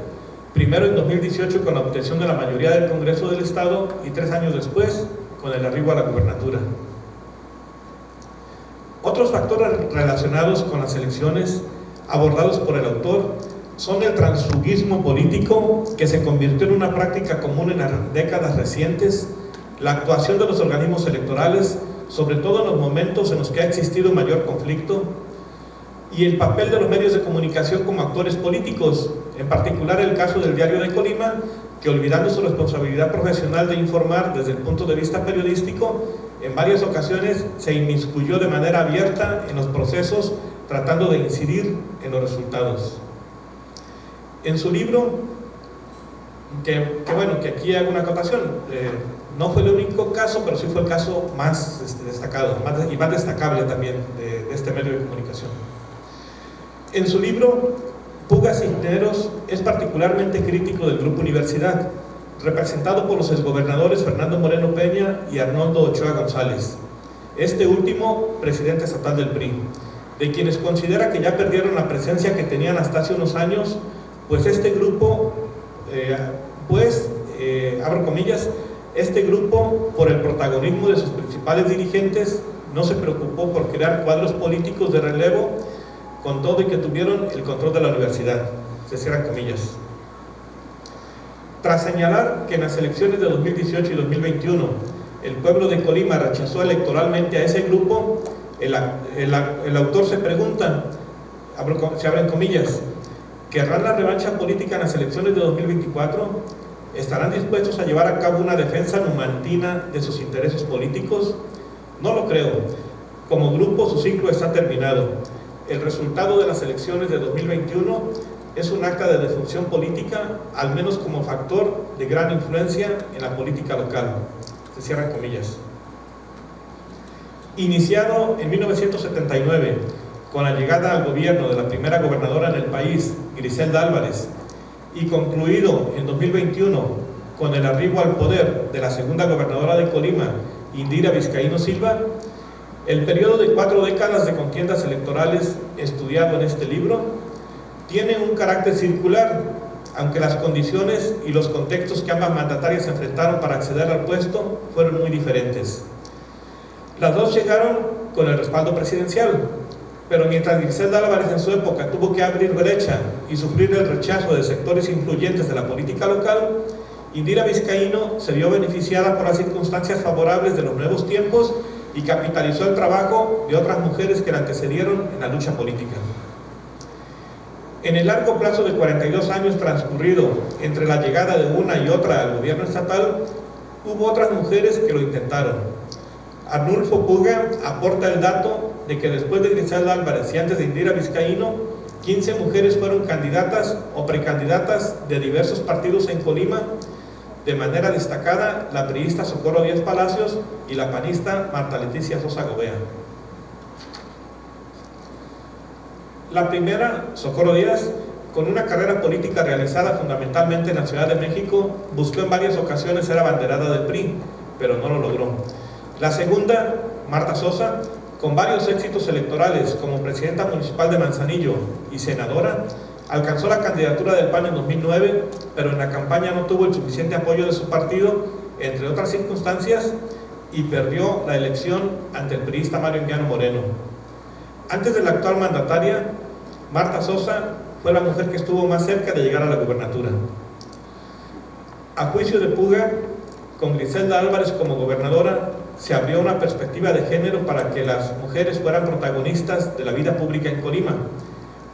primero en 2018 con la obtención de la mayoría del Congreso del Estado y 3 años después con el arribo a la gubernatura. Otros factores relacionados con las elecciones abordados por el autor son el transfugismo político, que se convirtió en una práctica común en las décadas recientes, la actuación de los organismos electorales, sobre todo en los momentos en los que ha existido mayor conflicto, y el papel de los medios de comunicación como actores políticos, en particular el caso del Diario de Colima, que olvidando su responsabilidad profesional de informar desde el punto de vista periodístico, en varias ocasiones se inmiscuyó de manera abierta en los procesos, tratando de incidir en los resultados. En su libro, que aquí hago una acotación, no fue el único caso, pero sí fue el caso más destacado y más destacable también de este medio de comunicación. En su libro, Puga Cisneros es particularmente crítico del Grupo Universidad, representado por los exgobernadores Fernando Moreno Peña y Arnoldo Ochoa González, este último presidente estatal del PRI, de quienes considera que ya perdieron la presencia que tenían hasta hace unos años, pues este grupo, abro comillas, este grupo, por el protagonismo de sus principales dirigentes, no se preocupó por crear cuadros políticos de relevo, con todo y que tuvieron el control de la universidad, se cierran comillas. Tras señalar que en las elecciones de 2018 y 2021 el pueblo de Colima rechazó electoralmente a ese grupo, el autor se pregunta, se abren comillas, ¿querrán la revancha política en las elecciones de 2024? ¿Estarán dispuestos a llevar a cabo una defensa numantina de sus intereses políticos? No lo creo. Como grupo su ciclo está terminado. El resultado de las elecciones de 2021 es un acta de defunción política, al menos como factor de gran influencia en la política local. Se cierran comillas. Iniciado en 1979, con la llegada al gobierno de la primera gobernadora en el país, Griselda Álvarez, y concluido en 2021 con el arribo al poder de la segunda gobernadora de Colima, Indira Vizcaíno Silva, el periodo de 4 décadas de contiendas electorales estudiado en este libro tiene un carácter circular, aunque las condiciones y los contextos que ambas mandatarias enfrentaron para acceder al puesto fueron muy diferentes. Las dos llegaron con el respaldo presidencial, pero mientras Griselda Álvarez en su época tuvo que abrir brecha y sufrir el rechazo de sectores influyentes de la política local, Indira Vizcaíno se vio beneficiada por las circunstancias favorables de los nuevos tiempos y capitalizó el trabajo de otras mujeres que la antecedieron en la lucha política. En el largo plazo de 42 años transcurrido entre la llegada de una y otra al gobierno estatal, hubo otras mujeres que lo intentaron. Arnulfo Puga aporta el dato de que después de Griselda Álvarez y antes de Indira Vizcaíno, 15 mujeres fueron candidatas o precandidatas de diversos partidos en Colima, de manera destacada la priista Socorro Díaz Palacios y la panista Marta Leticia Sosa Gobea. La primera, Socorro Díaz, con una carrera política realizada fundamentalmente en la Ciudad de México, buscó en varias ocasiones ser abanderada del PRI, pero no lo logró. La segunda, Marta Sosa, con varios éxitos electorales como presidenta municipal de Manzanillo y senadora, alcanzó la candidatura del PAN en 2009, pero en la campaña no tuvo el suficiente apoyo de su partido, entre otras circunstancias, y perdió la elección ante el priista Mario Anguiano Moreno. Antes de la actual mandataria, Marta Sosa fue la mujer que estuvo más cerca de llegar a la gubernatura. A juicio de Puga, con Griselda Álvarez como gobernadora, se abrió una perspectiva de género para que las mujeres fueran protagonistas de la vida pública en Colima,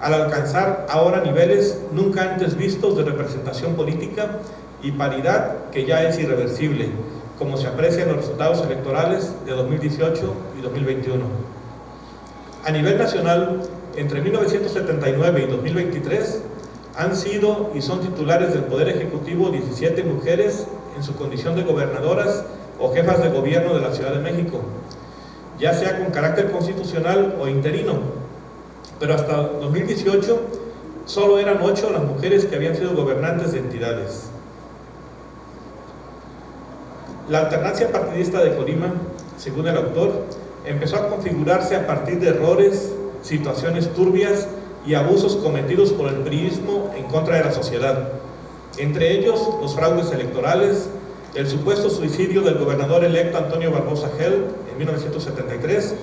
al alcanzar ahora niveles nunca antes vistos de representación política y paridad que ya es irreversible, como se aprecia en los resultados electorales de 2018 y 2021. A nivel nacional, entre 1979 y 2023, han sido y son titulares del Poder Ejecutivo 17 mujeres en su condición de gobernadoras o jefas de gobierno de la Ciudad de México, ya sea con carácter constitucional o interino, pero hasta 2018 solo eran 8 las mujeres que habían sido gobernantes de entidades. La alternancia partidista de Colima, según el autor, empezó a configurarse a partir de errores, situaciones turbias y abusos cometidos por el priismo en contra de la sociedad, entre ellos los fraudes electorales, el supuesto suicidio del gobernador electo Antonio Barbosa Gel en 1973,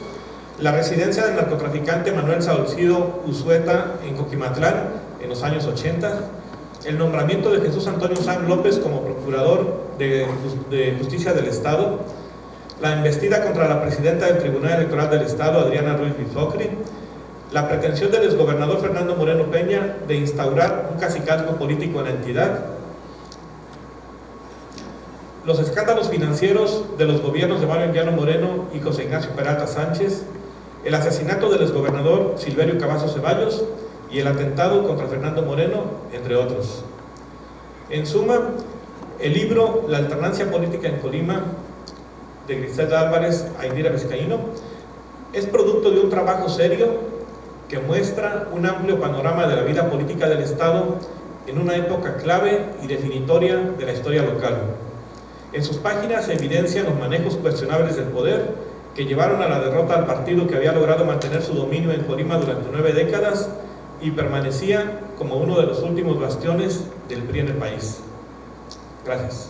la residencia del narcotraficante Manuel Salcido Usueta en Coquimatlán en los años 80, el nombramiento de Jesús Antonio Sanz López como Procurador de Justicia del Estado, la embestida contra la presidenta del Tribunal Electoral del Estado, Adriana Ruiz Bizocri, la pretensión del exgobernador Fernando Moreno Peña de instaurar un cacicazgo político en la entidad, los escándalos financieros de los gobiernos de Mario Anguiano Moreno y José Ignacio Peralta Sánchez, el asesinato del exgobernador Silverio Cavazos Ceballos y el atentado contra Fernando Moreno, entre otros. En suma, el libro La alternancia política en Colima, de Griselda Álvarez a Indira Vizcaíno, es producto de un trabajo serio que muestra un amplio panorama de la vida política del Estado en una época clave y definitoria de la historia local. En sus páginas se evidencian los manejos cuestionables del poder que llevaron a la derrota al partido que había logrado mantener su dominio en Colima durante 9 décadas y permanecía como uno de los últimos bastiones del PRI en el país. Gracias.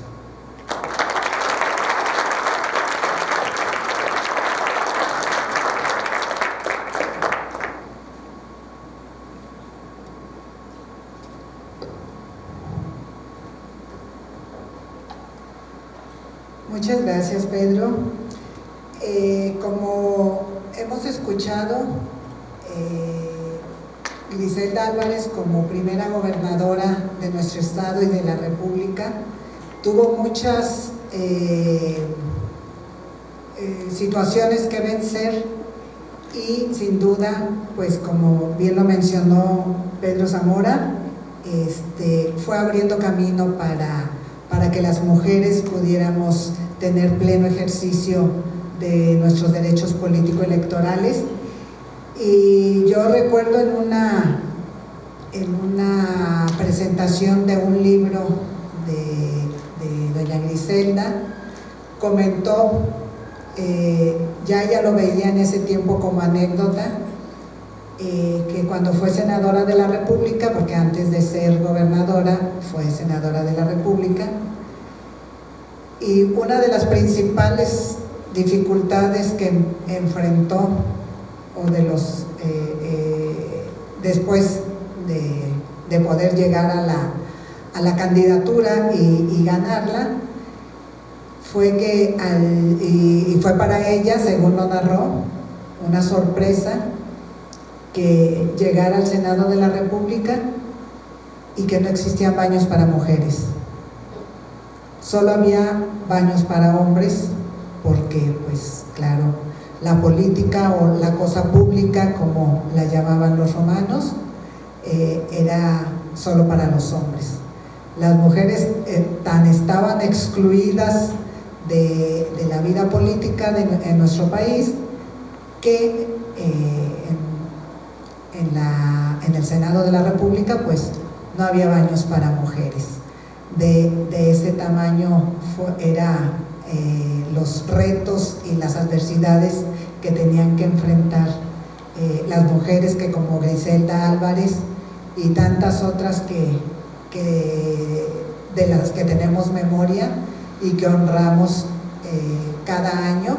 Muchas gracias, Pedro. Como hemos escuchado, Griselda Álvarez, como primera gobernadora de nuestro estado y de la República, tuvo muchas situaciones que vencer y sin duda, pues como bien lo mencionó Pedro Zamora, fue abriendo camino para que las mujeres pudiéramos tener pleno ejercicio de nuestros derechos político-electorales. Y yo recuerdo en una presentación de un libro de doña Griselda, comentó, ya ella lo veía en ese tiempo como anécdota, que cuando fue senadora de la República, porque antes de ser gobernadora fue senadora de la República, y una de las principales dificultades que enfrentó, o de los después de poder llegar a la candidatura y ganarla, fue que y fue para ella, según lo narró, una sorpresa que llegara al Senado de la República y que no existían baños para mujeres. Solo había baños para hombres, porque, pues, claro, la política o la cosa pública, como la llamaban los romanos, era solo para los hombres. Las mujeres tan estaban excluidas de la vida política en nuestro país que en el Senado de la República pues no había baños para mujeres. De ese tamaño eran los retos y las adversidades que tenían que enfrentar las mujeres, que como Griselda Álvarez y tantas otras de las que tenemos memoria y que honramos cada año,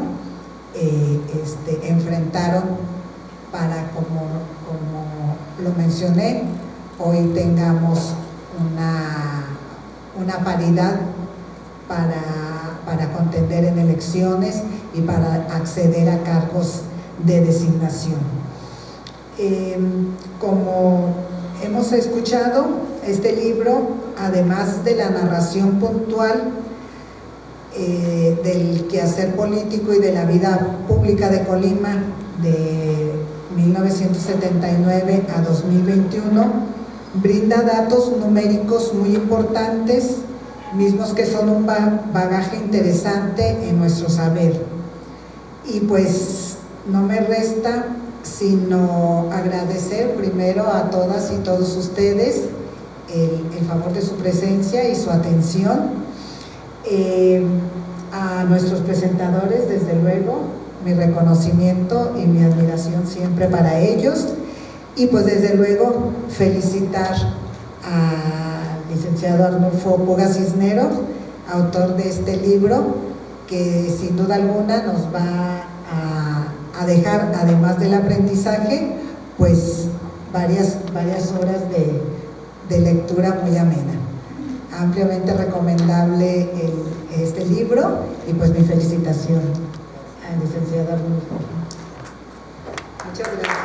enfrentaron para, como lo mencioné, hoy tengamos una paridad para contender en elecciones y para acceder a cargos de designación. Como hemos escuchado este libro, además de la narración puntual del quehacer político y de la vida pública de Colima de 1979 a 2021, brinda datos numéricos muy importantes, mismos que son un bagaje interesante en nuestro saber. Y pues no me resta sino agradecer primero a todas y todos ustedes el favor de su presencia y su atención. A nuestros presentadores, desde luego, mi reconocimiento y mi admiración siempre para ellos, y pues desde luego felicitar al licenciado Arnulfo Puga Cisneros, autor de este libro, que sin duda alguna nos va a dejar, además del aprendizaje, pues varias horas de lectura muy amena. Ampliamente recomendable este libro, y pues mi felicitación al licenciado Arnulfo. Muchas gracias.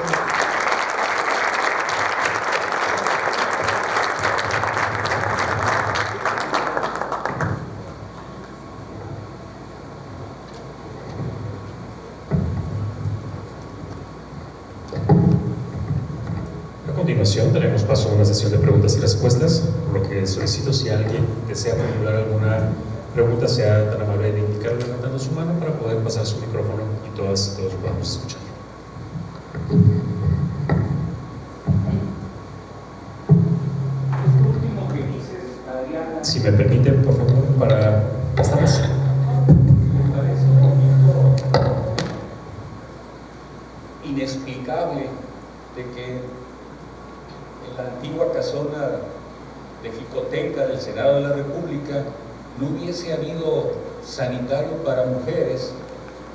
A continuación daremos paso a una sesión de preguntas y respuestas, por lo que solicito si alguien desea formular alguna pregunta, sea tan amable de indicarlo levantando su mano para poder pasar su micrófono y todos podamos escuchar.
Esto último que dices, Adriana,
Si me permiten, por favor, para... Estamos...
me parece un poquito inexplicable de que en la antigua casona de Jicotenca del Senado de la República no hubiese habido sanitario para mujeres,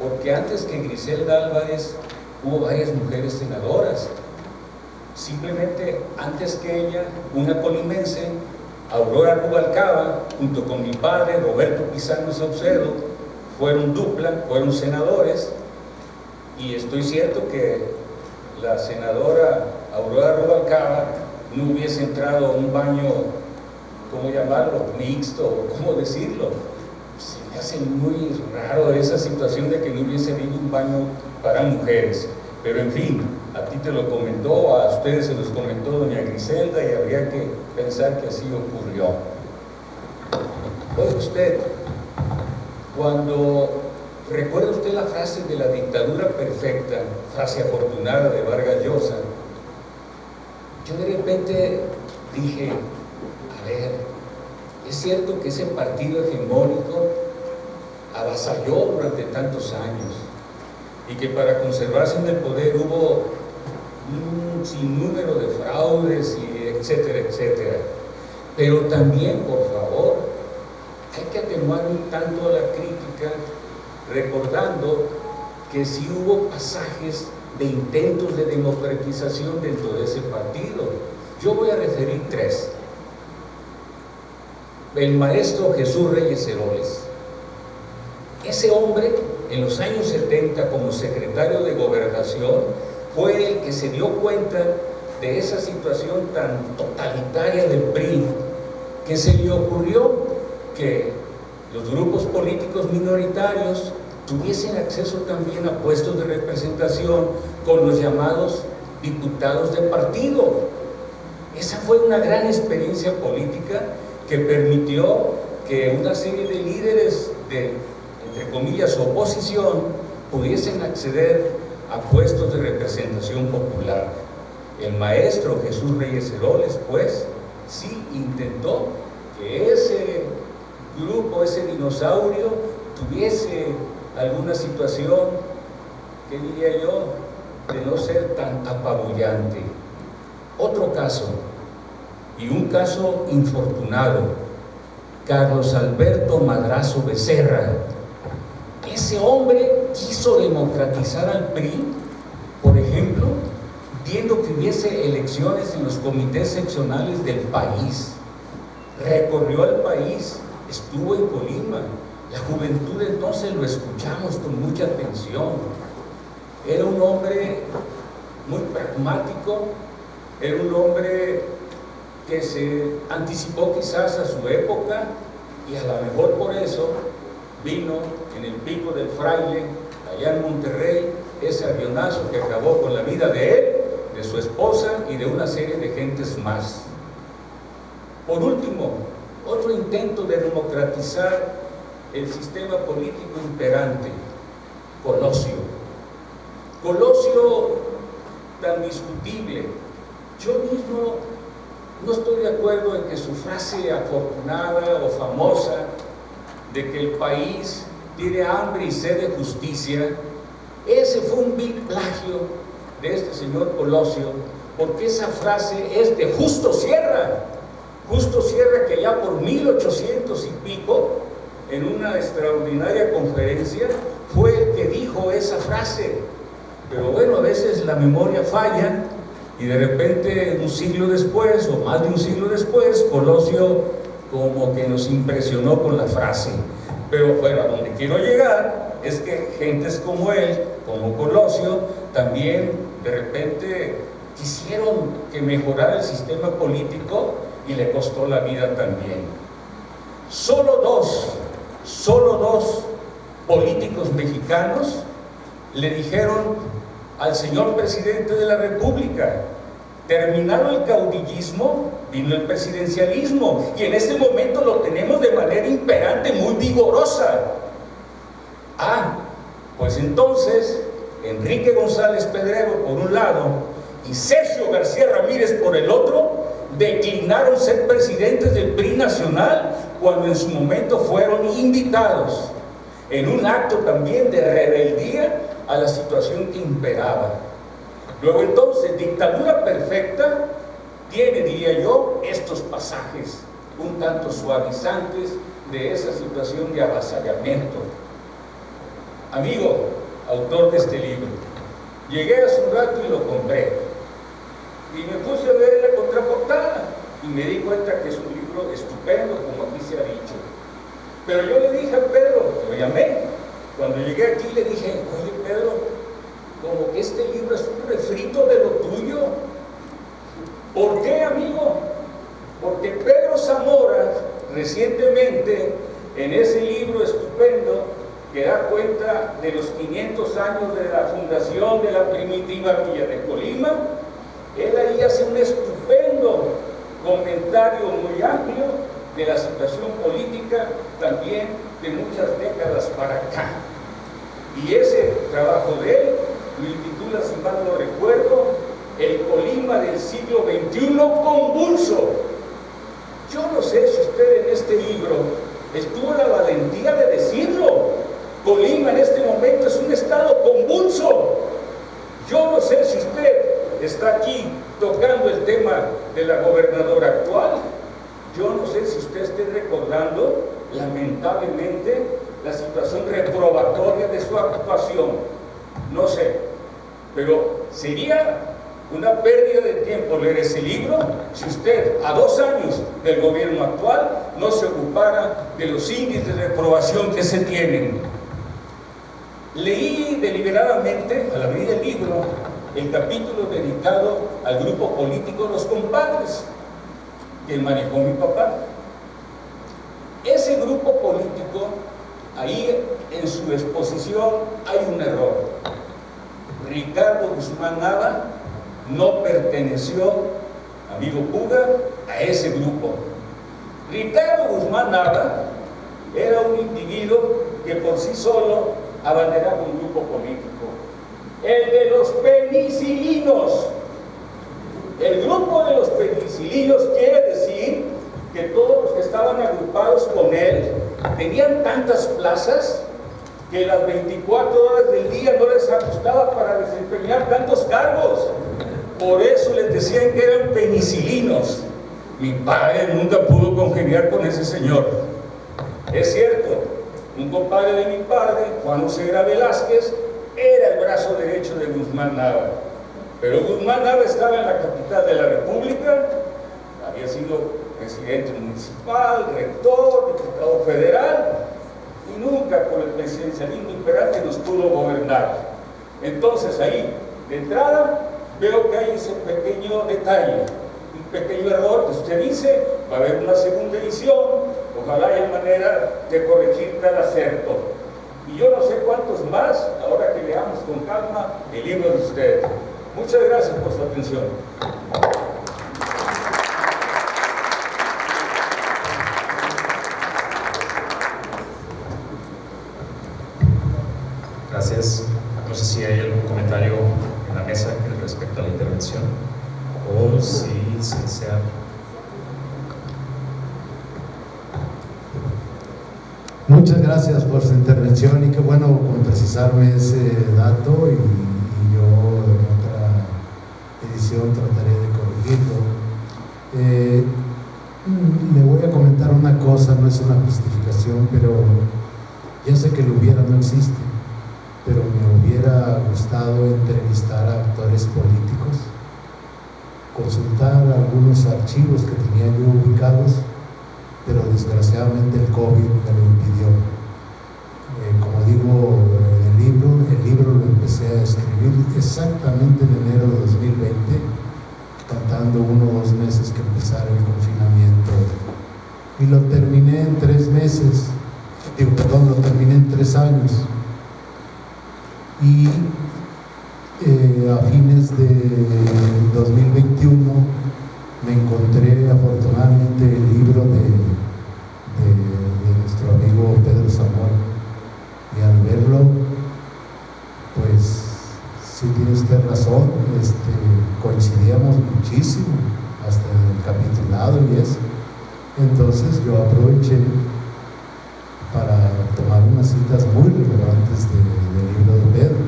porque antes que Griselda Álvarez hubo varias mujeres senadoras. Simplemente antes que ella, una colimense, Aurora Rubalcaba, junto con mi padre, Roberto Pizarro Saucedo, fueron dupla, fueron senadores, y estoy cierto que la senadora Aurora Rubalcaba no hubiese entrado a un baño, ¿cómo llamarlo?, mixto, ¿cómo decirlo? Se me hace muy raro esa situación de que no hubiese habido un baño para mujeres. Pero en fin, a ti te lo comentó, a ustedes se los comentó doña Griselda, y habría que pensar que así ocurrió. Oye usted, cuando recuerda usted la frase de la dictadura perfecta, frase afortunada de Vargas Llosa, yo de repente dije, a ver, es cierto que ese partido hegemónico avasalló durante tantos años y que para conservarse en el poder hubo un sinnúmero de fraudes y etcétera, etcétera. Pero también, por favor, hay que atenuar un tanto la crítica recordando que sí hubo pasajes de intentos de democratización dentro de ese partido. Yo voy a referir tres. El maestro Jesús Reyes Heroles. Ese hombre, en los años 70, como secretario de Gobernación, fue el que se dio cuenta de esa situación tan totalitaria del PRI, que se le ocurrió que los grupos políticos minoritarios tuviesen acceso también a puestos de representación con los llamados diputados de partido. Esa fue una gran experiencia política que permitió que una serie de líderes de, entre comillas, oposición, pudiesen acceder a puestos de representación popular. El maestro Jesús Reyes Heroles, pues, sí intentó que ese grupo, ese dinosaurio, tuviese alguna situación, que diría yo, de no ser tan apabullante. Otro caso, y un caso infortunado, Carlos Alberto Madrazo Becerra. Ese hombre quiso democratizar al PRI, por ejemplo, viendo que hubiese elecciones en los comités seccionales del país. Recorrió el país, estuvo en Colima. La juventud entonces lo escuchamos con mucha atención. Era un hombre muy pragmático, Era un hombre que se anticipó quizás a su época y a lo mejor por eso vino en el Pico del Fraile, allá en Monterrey, ese avionazo que acabó con la vida de él, de su esposa y de una serie de gentes más. Por último, otro intento de democratizar el sistema político imperante, Colosio. Colosio, tan discutible. Yo mismo no estoy de acuerdo en que su frase afortunada o famosa de que el país tiene hambre y sed de justicia, ese fue un vil plagio de este señor Colosio, porque esa frase es de Justo Sierra. Justo Sierra, que ya por 1800 y pico, en una extraordinaria conferencia, fue el que dijo esa frase. Pero bueno, a veces la memoria falla y de repente un siglo después, o más de un siglo después, Colosio como que nos impresionó con la frase. Pero bueno, a donde quiero llegar es que gentes como él, como Colosio, también de repente quisieron que mejorara el sistema político y le costó la vida también. Solo dos políticos mexicanos le dijeron al señor presidente de la República: terminado el caudillismo, vino el presidencialismo, y en este momento lo tenemos de manera imperante, muy vigorosa. Pues entonces Enrique González Pedrero por un lado y Sergio García Ramírez por el otro declinaron ser presidentes del PRI nacional cuando en su momento fueron invitados en un acto también de rebeldía a la situación que imperaba. Luego entonces, Dictadura Perfecta tiene, diría yo, estos pasajes un tanto suavizantes de esa situación de avasallamiento. Amigo, autor de este libro, llegué hace un rato y lo compré y me puse a ver la contraportada y me di cuenta que es un libro estupendo, como aquí se ha dicho. Pero yo le dije a Pedro, lo llamé, cuando llegué aquí le dije: oye Pedro, como que este libro es un refrito de lo tuyo. ¿Por qué, amigo? Porque Pedro Zamora recientemente, en ese libro estupendo que da cuenta de los 500 años de la fundación de la primitiva Villa de Colima, él ahí hace un estupendo comentario muy amplio de la situación política también de muchas décadas para acá. Y ese trabajo de él lo intitula, si mal no recuerdo, El Colima del siglo XXI convulso. Yo no sé si usted en este libro tuvo la valentía de decirlo. Colima en este momento es un estado convulso. Yo no sé si usted está aquí tocando el tema de la gobernadora actual. Yo no sé si usted esté recordando, lamentablemente, la situación reprobatoria de su actuación. No sé, pero sería una pérdida de tiempo leer ese libro si usted, a 2 años del gobierno actual, no se ocupara de los índices de reprobación que se tienen. Leí deliberadamente, al abrir el libro, el capítulo dedicado al grupo político Los Compadres, que manejó mi papá. Ese grupo político, ahí en su exposición hay un error. Ricardo Guzmán Nava no perteneció, amigo Puga, a ese grupo. Ricardo Guzmán Nava era un individuo que por sí solo abanderaba un grupo político, el de los penicilinos. El grupo de los penicilinos quiere decir que todos los que estaban agrupados con él tenían tantas plazas que las 24 horas del día no les ajustaba para desempeñar tantos cargos. Por eso les decían que eran penicilinos. Mi padre nunca pudo congeniar con ese señor. Es cierto, un compadre de mi padre, Juan Oseguera Velázquez, era el brazo derecho de Guzmán Nava. Pero Guzmán Nava estaba en la capital de la República, había sido presidente municipal, rector, diputado federal, y nunca por el presidencialismo imperante nos pudo gobernar. Entonces ahí, de entrada, veo que hay ese pequeño detalle, un pequeño error que usted dice, va a haber una segunda edición, ojalá haya manera de corregir tal acerto. Y yo no sé cuántos más, ahora que leamos con calma el libro de ustedes. Muchas gracias por su atención.
Gracias. No sé si hay algún comentario en la mesa respecto a la intervención o si se desea.
Muchas gracias por su intervención y qué bueno con precisarme ese dato y yo en otra edición trataré de corregirlo. Le voy a comentar una cosa, no es una justificación, pero ya sé que lo hubiera no existe, pero me hubiera gustado entrevistar a actores políticos, consultar algunos archivos que tenía yo ubicados, pero desgraciadamente el COVID me lo impidió. Como digo en el libro lo empecé a escribir exactamente en enero de 2020, faltando 1 o 2 meses que empezara el confinamiento, y lo terminé en 3 meses, lo terminé en 3 años, y a fines de 2021 me encontré afortunadamente el libro de nuestro amigo Pedro Zamora, y al verlo, pues sí tiene usted razón, coincidíamos muchísimo, hasta en el capitulado y eso. Entonces yo aproveché para tomar unas citas muy relevantes del libro de Pedro,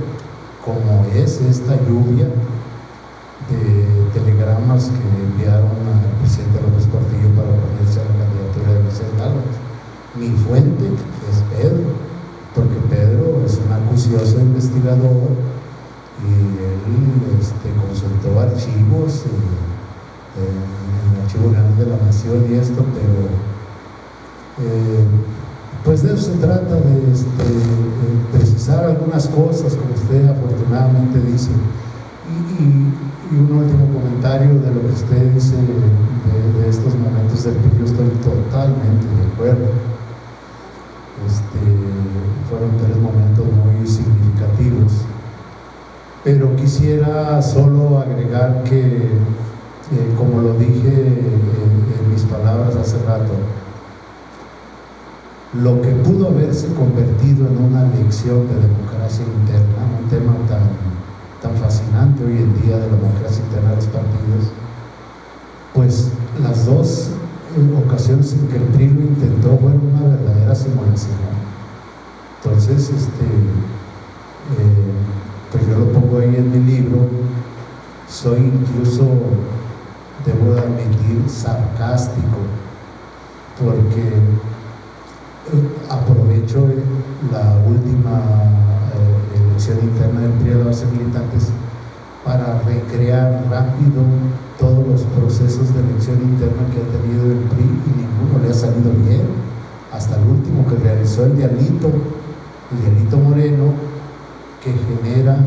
como es esta lluvia de telegramas que enviaron al presidente López Portillo para oponerse a la candidatura de Mercedes Álvarez. Mi fuente es Pedro, porque Pedro es un acucioso investigador y él consultó archivos en el Archivo General de la Nación y esto, pero pues de eso se trata, de precisar algunas cosas, como usted afortunadamente dice. Y un último comentario de lo que usted dice de estos momentos del que yo estoy totalmente de acuerdo. Fueron 3 momentos muy significativos, pero quisiera solo agregar que, como lo dije en mis palabras hace rato, lo que pudo haberse convertido en una lección de democracia interna, un tema tan fascinante hoy en día de la democracia interna de los partidos, pues las 2 ocasiones en que el PRI lo intentó fueron una verdadera simulación. Entonces, pues yo lo pongo ahí en mi libro, soy incluso, debo de admitir, sarcástico, porque aprovecho la última elección interna del PRI a la base de militantes para recrear rápido todos los procesos de elección interna que ha tenido el PRI y ninguno le ha salido bien, hasta el último que realizó el Dialito Moreno, que genera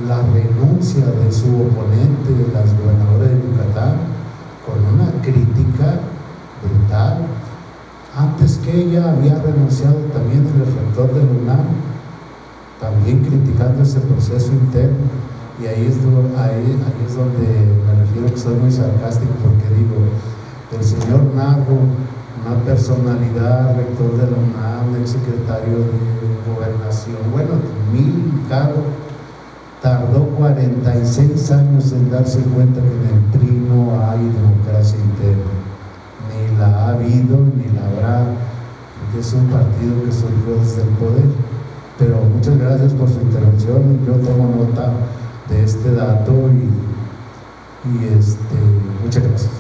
la renuncia de su oponente, la gobernadora de Yucatán, con una crítica brutal. Antes que ella había renunciado también el rector de la UNAM, también criticando ese proceso interno. Y ahí es donde me refiero que soy muy sarcástico, porque digo, el señor Narro, una personalidad, rector de la UNAM, ex secretario de Gobernación, bueno, militar, tardó 46 años en darse cuenta que en el PRI no hay democracia interna, ni la ha habido ni la habrá, porque es un partido que surgió desde el poder. Pero muchas gracias por su intervención, yo tomo nota de este dato y muchas gracias.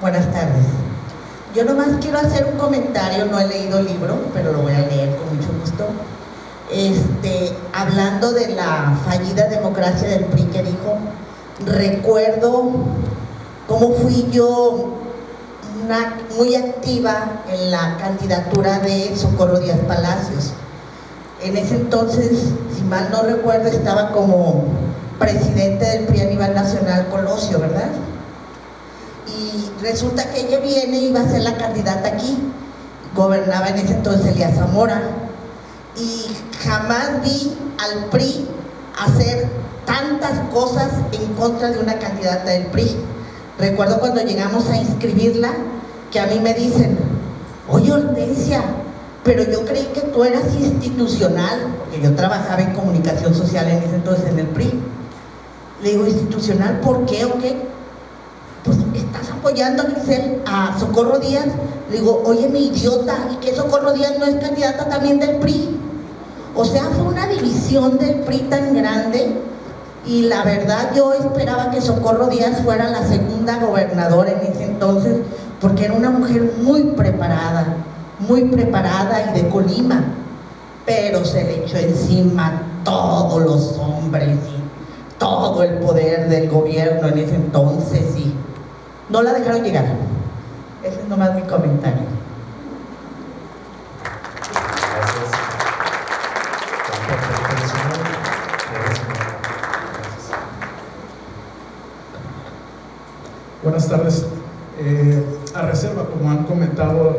Buenas tardes. Yo nomás quiero hacer un comentario, no he leído el libro, pero lo voy a leer con mucho gusto. Hablando de la fallida democracia del PRI, que dijo, recuerdo cómo fui yo muy activa en la candidatura de Socorro Díaz Palacios. En ese entonces, si mal no recuerdo, estaba como presidente del PRI a nivel nacional Colosio, ¿verdad? Y resulta que ella viene y iba a ser la candidata aquí. Gobernaba en ese entonces Elías Zamora. Y jamás vi al PRI hacer tantas cosas en contra de una candidata del PRI. Recuerdo cuando llegamos a inscribirla, que a mí me dicen: oye, Hortensia, pero yo creí que tú eras institucional, porque yo trabajaba en comunicación social en ese entonces en el PRI. Le digo: ¿institucional por qué o qué? Pues estás apoyando a Grisel, a Socorro Díaz. Le digo: oye, mi idiota, ¿y que Socorro Díaz no es candidata también del PRI? O sea, fue una división del PRI tan grande. Y la verdad, yo esperaba que Socorro Díaz fuera la segunda gobernadora en ese entonces, porque era una mujer muy preparada y de Colima, pero se le echó encima todos los hombres y todo el poder del gobierno en ese entonces y no la dejaron llegar. Ese es nomás mi comentario.
Buenas tardes. A reserva, como han comentado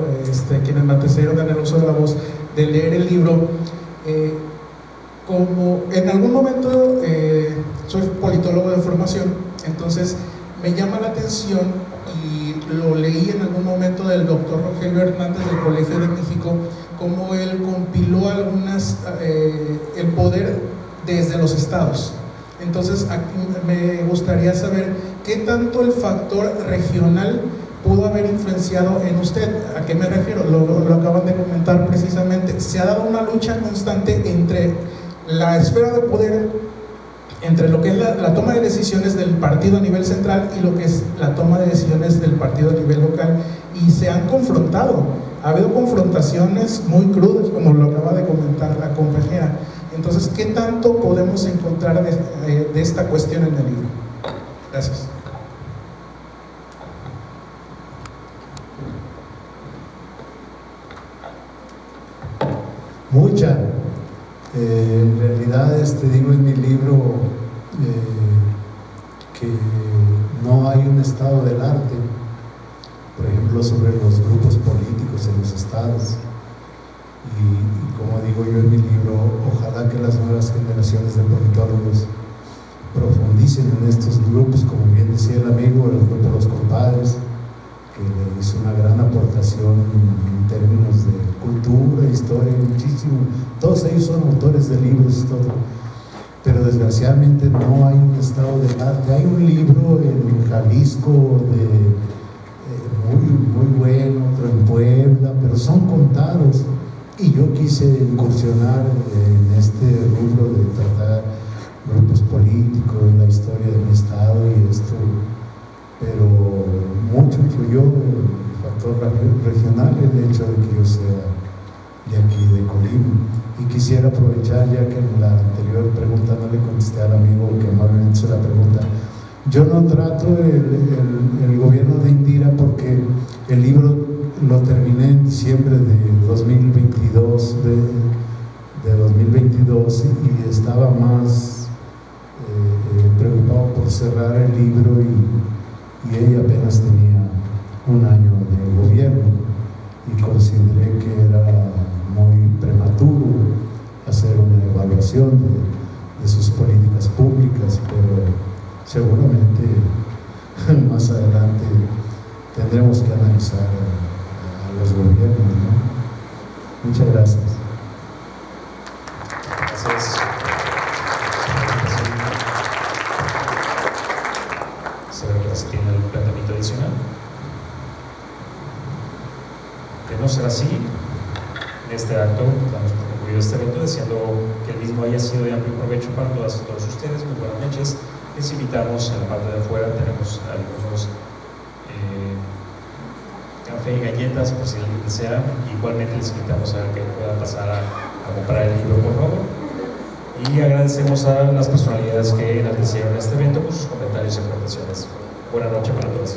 quienes me antecedieron en el uso de la voz, de leer el libro, como en algún momento soy politólogo de formación, entonces me llama la atención y lo leí en algún momento del doctor Rogelio Hernández del Colegio de México, cómo él compiló el poder desde los estados. Entonces aquí me gustaría saber qué tanto el factor regional pudo haber influenciado en usted. ¿A qué me refiero? Lo acaban de comentar precisamente. Se ha dado una lucha constante entre la esfera de poder, entre lo que es la toma de decisiones del partido a nivel central y lo que es la toma de decisiones del partido a nivel local, y se han confrontado. Ha habido confrontaciones muy crudas, como lo acaba de comentar la compañera. Entonces, ¿qué tanto podemos encontrar de esta cuestión en el libro? Gracias.
Mucha. En realidad, digo en mi libro que no hay un estado del arte, por ejemplo, sobre los grupos políticos en los estados. Y como digo yo en mi libro, ojalá que las nuevas generaciones de politólogos profundicen en estos grupos, como bien decía el amigo, el grupo de los compadres, que le hizo una gran aportación en términos de cultura, historia, muchísimo. Todos ellos son autores de libros y todo, pero desgraciadamente no hay un estado del arte. Hay un libro en Jalisco muy bueno, otro en Puebla, pero son contados. Y yo quise incursionar en este rubro de tratar grupos políticos, la historia de mi estado y esto, pero mucho influyó el factor regional, el hecho de que yo sea de aquí, de Colima. Y quisiera aprovechar, ya que en la anterior pregunta no le contesté al amigo que amablemente hizo la pregunta. Yo no trato el gobierno de Indira porque el libro lo terminé en diciembre de 2022, y estaba más preocupado por cerrar el libro y ella apenas tenía un año de gobierno y consideré que era muy prematuro hacer una evaluación de sus políticas públicas, pero seguramente más adelante tendremos que analizar a los gobiernos, ¿no? Muchas gracias.
Gracias. ¿Se tiene algún planteamiento adicional? De no ser así, en este acto damos por concluido este evento, deseando que el mismo haya sido de amplio provecho para todas y todos ustedes. Muy buenas noches. Les invitamos a la parte de afuera, tenemos algunos café y galletas por si alguien desea. Igualmente les invitamos a que puedan pasar a comprar el libro, por favor. y agradecemos a las personalidades que enaltecieron este evento con sus comentarios y aportaciones. Buenas noches para todos.